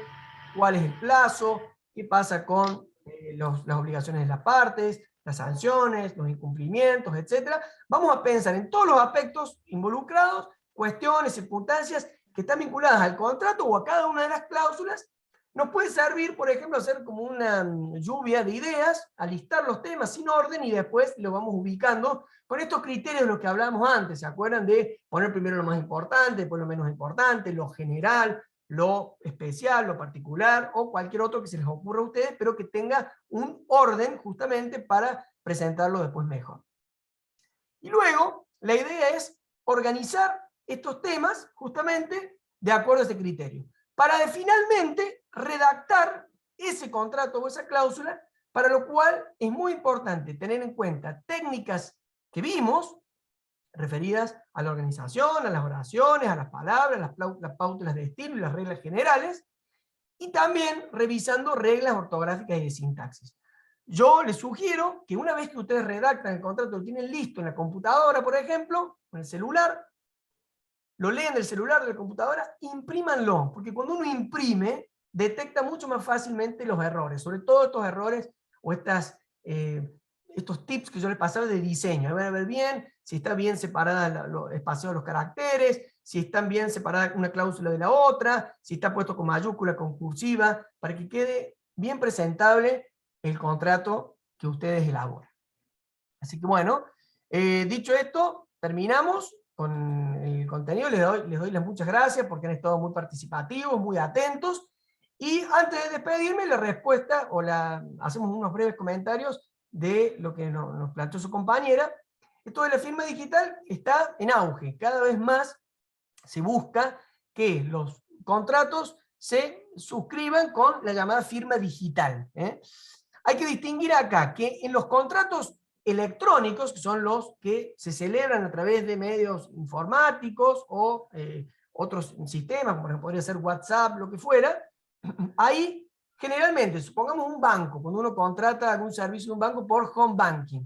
cuál es el plazo, qué pasa con las obligaciones de las partes, las sanciones, los incumplimientos, etc. Vamos a pensar en todos los aspectos involucrados, cuestiones, circunstancias que están vinculadas al contrato o a cada una de las cláusulas. Nos puede servir, por ejemplo, hacer como una lluvia de ideas, alistar los temas sin orden y después los vamos ubicando con estos criterios de los que hablábamos antes. ¿Se acuerdan de poner primero lo más importante, después lo menos importante, lo general, lo especial, lo particular, o cualquier otro que se les ocurra a ustedes, pero que tenga un orden justamente para presentarlo después mejor? Y luego, la idea es organizar estos temas justamente de acuerdo a ese criterio, para finalmente redactar ese contrato o esa cláusula, para lo cual es muy importante tener en cuenta técnicas que vimos, referidas a la organización, a las oraciones, a las palabras, las pautas de estilo y las reglas generales, y también revisando reglas ortográficas y de sintaxis. Yo les sugiero que una vez que ustedes redactan el contrato, lo tienen listo en la computadora, por ejemplo, en el celular, lo leen del celular, de la computadora, imprímanlo, porque cuando uno imprime, detecta mucho más fácilmente los errores, sobre todo estos errores o estos tips que yo les pasaba de diseño. Van a ver bien si está bien separada los espacios de los caracteres, si están bien separadas una cláusula de la otra, si está puesto con mayúscula, con cursiva, para que quede bien presentable el contrato que ustedes elaboran. Así que bueno, dicho esto, terminamos con el contenido. Les doy las muchas gracias porque han estado muy participativos, muy atentos. Y antes de despedirme, la respuesta, hacemos unos breves comentarios de lo que nos planteó su compañera. Esto de la firma digital está en auge. Cada vez más se busca que los contratos se suscriban con la llamada firma digital. Hay que distinguir acá que en los contratos electrónicos, que son los que se celebran a través de medios informáticos o otros sistemas, como por ejemplo podría ser WhatsApp, lo que fuera, ahí generalmente, supongamos un banco, cuando uno contrata algún servicio de un banco por home banking,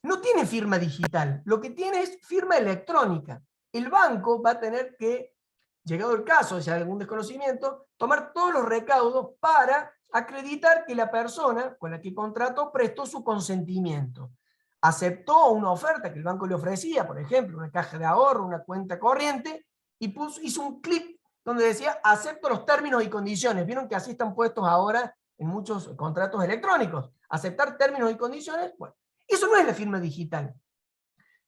no tiene firma digital, lo que tiene es firma electrónica. El banco va a tener que, llegado el caso, si hay algún desconocimiento, tomar todos los recaudos para acreditar que la persona con la que contrató prestó su consentimiento. Aceptó una oferta que el banco le ofrecía, por ejemplo, una caja de ahorro, una cuenta corriente, y hizo un clic donde decía, acepto los términos y condiciones. Vieron que así están puestos ahora en muchos contratos electrónicos. Aceptar términos y condiciones, bueno, eso no es la firma digital.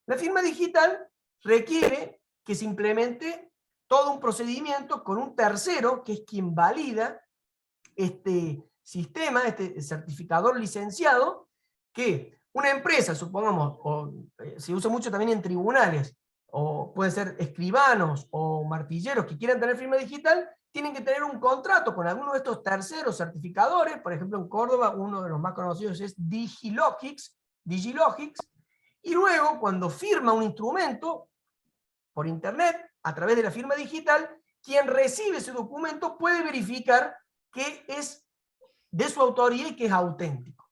La firma digital requiere que se implemente todo un procedimiento con un tercero, que es quien valida este sistema, este certificador licenciado, que una empresa, supongamos, se usa mucho también en tribunales, o pueden ser escribanos o martilleros que quieran tener firma digital, tienen que tener un contrato con alguno de estos terceros certificadores. Por ejemplo, en Córdoba uno de los más conocidos es Digilogix, y luego cuando firma un instrumento por internet, a través de la firma digital, quien recibe ese documento puede verificar que es de su autoría y que es auténtico.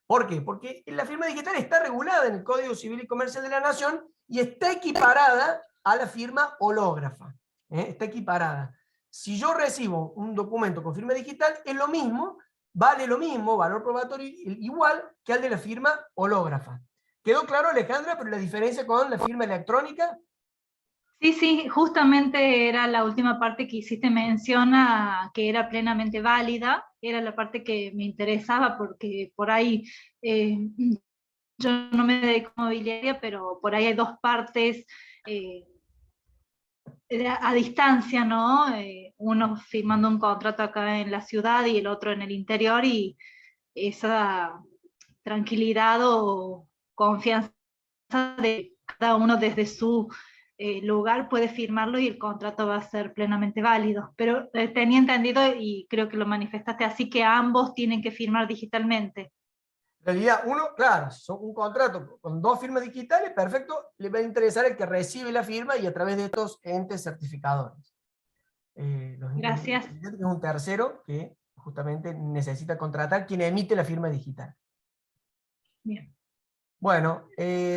¿Por qué? Porque la firma digital está regulada en el Código Civil y Comercial de la Nación y está equiparada a la firma hológrafa. Está equiparada. Si yo recibo un documento con firma digital, es lo mismo, vale lo mismo, valor probatorio igual que al de la firma hológrafa. ¿Quedó claro, Alejandra, pero la diferencia con la firma electrónica? Sí, justamente era la última parte que hiciste mención a que era plenamente válida, era la parte que me interesaba porque por ahí yo no me dedico a mobiliaria, pero por ahí hay dos partes a distancia, ¿no? Uno firmando un contrato acá en la ciudad y el otro en el interior, y esa tranquilidad o confianza de cada uno desde su lugar puede firmarlo y el contrato va a ser plenamente válido. Pero tenía entendido, y creo que lo manifestaste así, que ambos tienen que firmar digitalmente. En realidad, claro, si son un contrato con dos firmas digitales, perfecto, le va a interesar el que recibe la firma y a través de estos entes certificadores. Gracias. Es un tercero que justamente necesita contratar quien emite la firma digital. Bien. Bueno,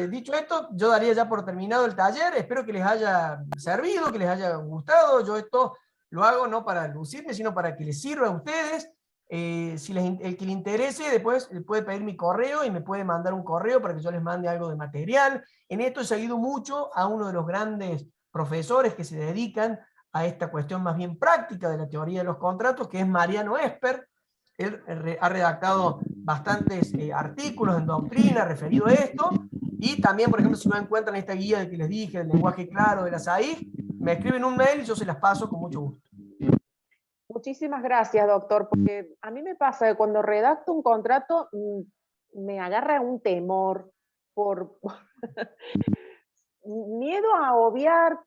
dicho esto, yo daría ya por terminado el taller. Espero que les haya servido, que les haya gustado. Yo esto lo hago no para lucirme, sino para que les sirva a ustedes. Si el que le interese, después le puede pedir mi correo y me puede mandar un correo para que yo les mande algo de material. En esto he seguido mucho a uno de los grandes profesores que se dedican a esta cuestión más bien práctica de la teoría de los contratos, que es Mariano Esper. Él ha redactado bastantes artículos en doctrina referido a esto, y también, por ejemplo, si no encuentran esta guía de que les dije, el lenguaje claro de la SAIG, me escriben un mail y yo se las paso con mucho gusto. Muchísimas gracias, doctor, porque a mí me pasa que cuando redacto un contrato me agarra un temor por miedo a obviar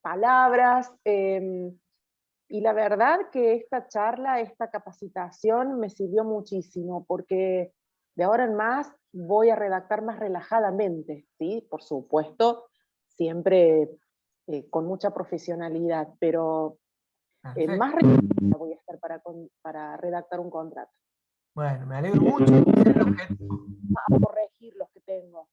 palabras, y la verdad que esta charla, esta capacitación me sirvió muchísimo, porque de ahora en más voy a redactar más relajadamente, ¿sí? Por supuesto, siempre con mucha profesionalidad, pero más relajada voy a estar para redactar un contrato. Bueno, me alegro mucho. A corregir los que tengo.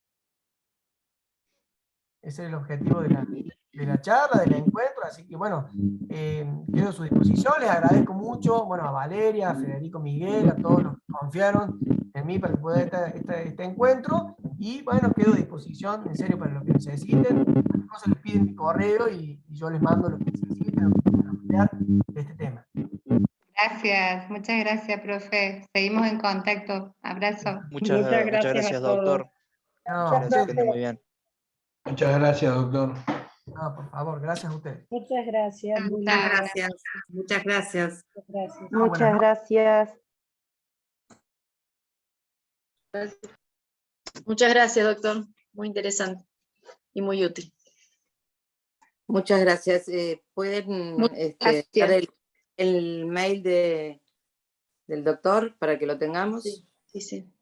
Ese es el objetivo de la charla, del encuentro, así que bueno, quedo a su disposición, les agradezco mucho, bueno, a Valeria, a Federico Miguel, a todos los que confiaron en mí para que pueda este encuentro, y bueno, quedo a disposición, en serio, para lo que necesiten, se les piden mi correo y yo les mando lo que necesiten, lo que quieran ampliar de este tema. Gracias, muchas gracias, profe. Seguimos en contacto. Abrazo. Muchas gracias, doctor. No, Muchas gracias, que ande muy bien. Muchas gracias, doctor. No, por favor, gracias a usted. Muchas gracias. Muchas gracias. Muchas gracias. Muchas gracias. Muchas gracias, doctor. Muy interesante y muy útil. Muchas gracias. ¿Pueden dar el mail del doctor para que lo tengamos? Sí.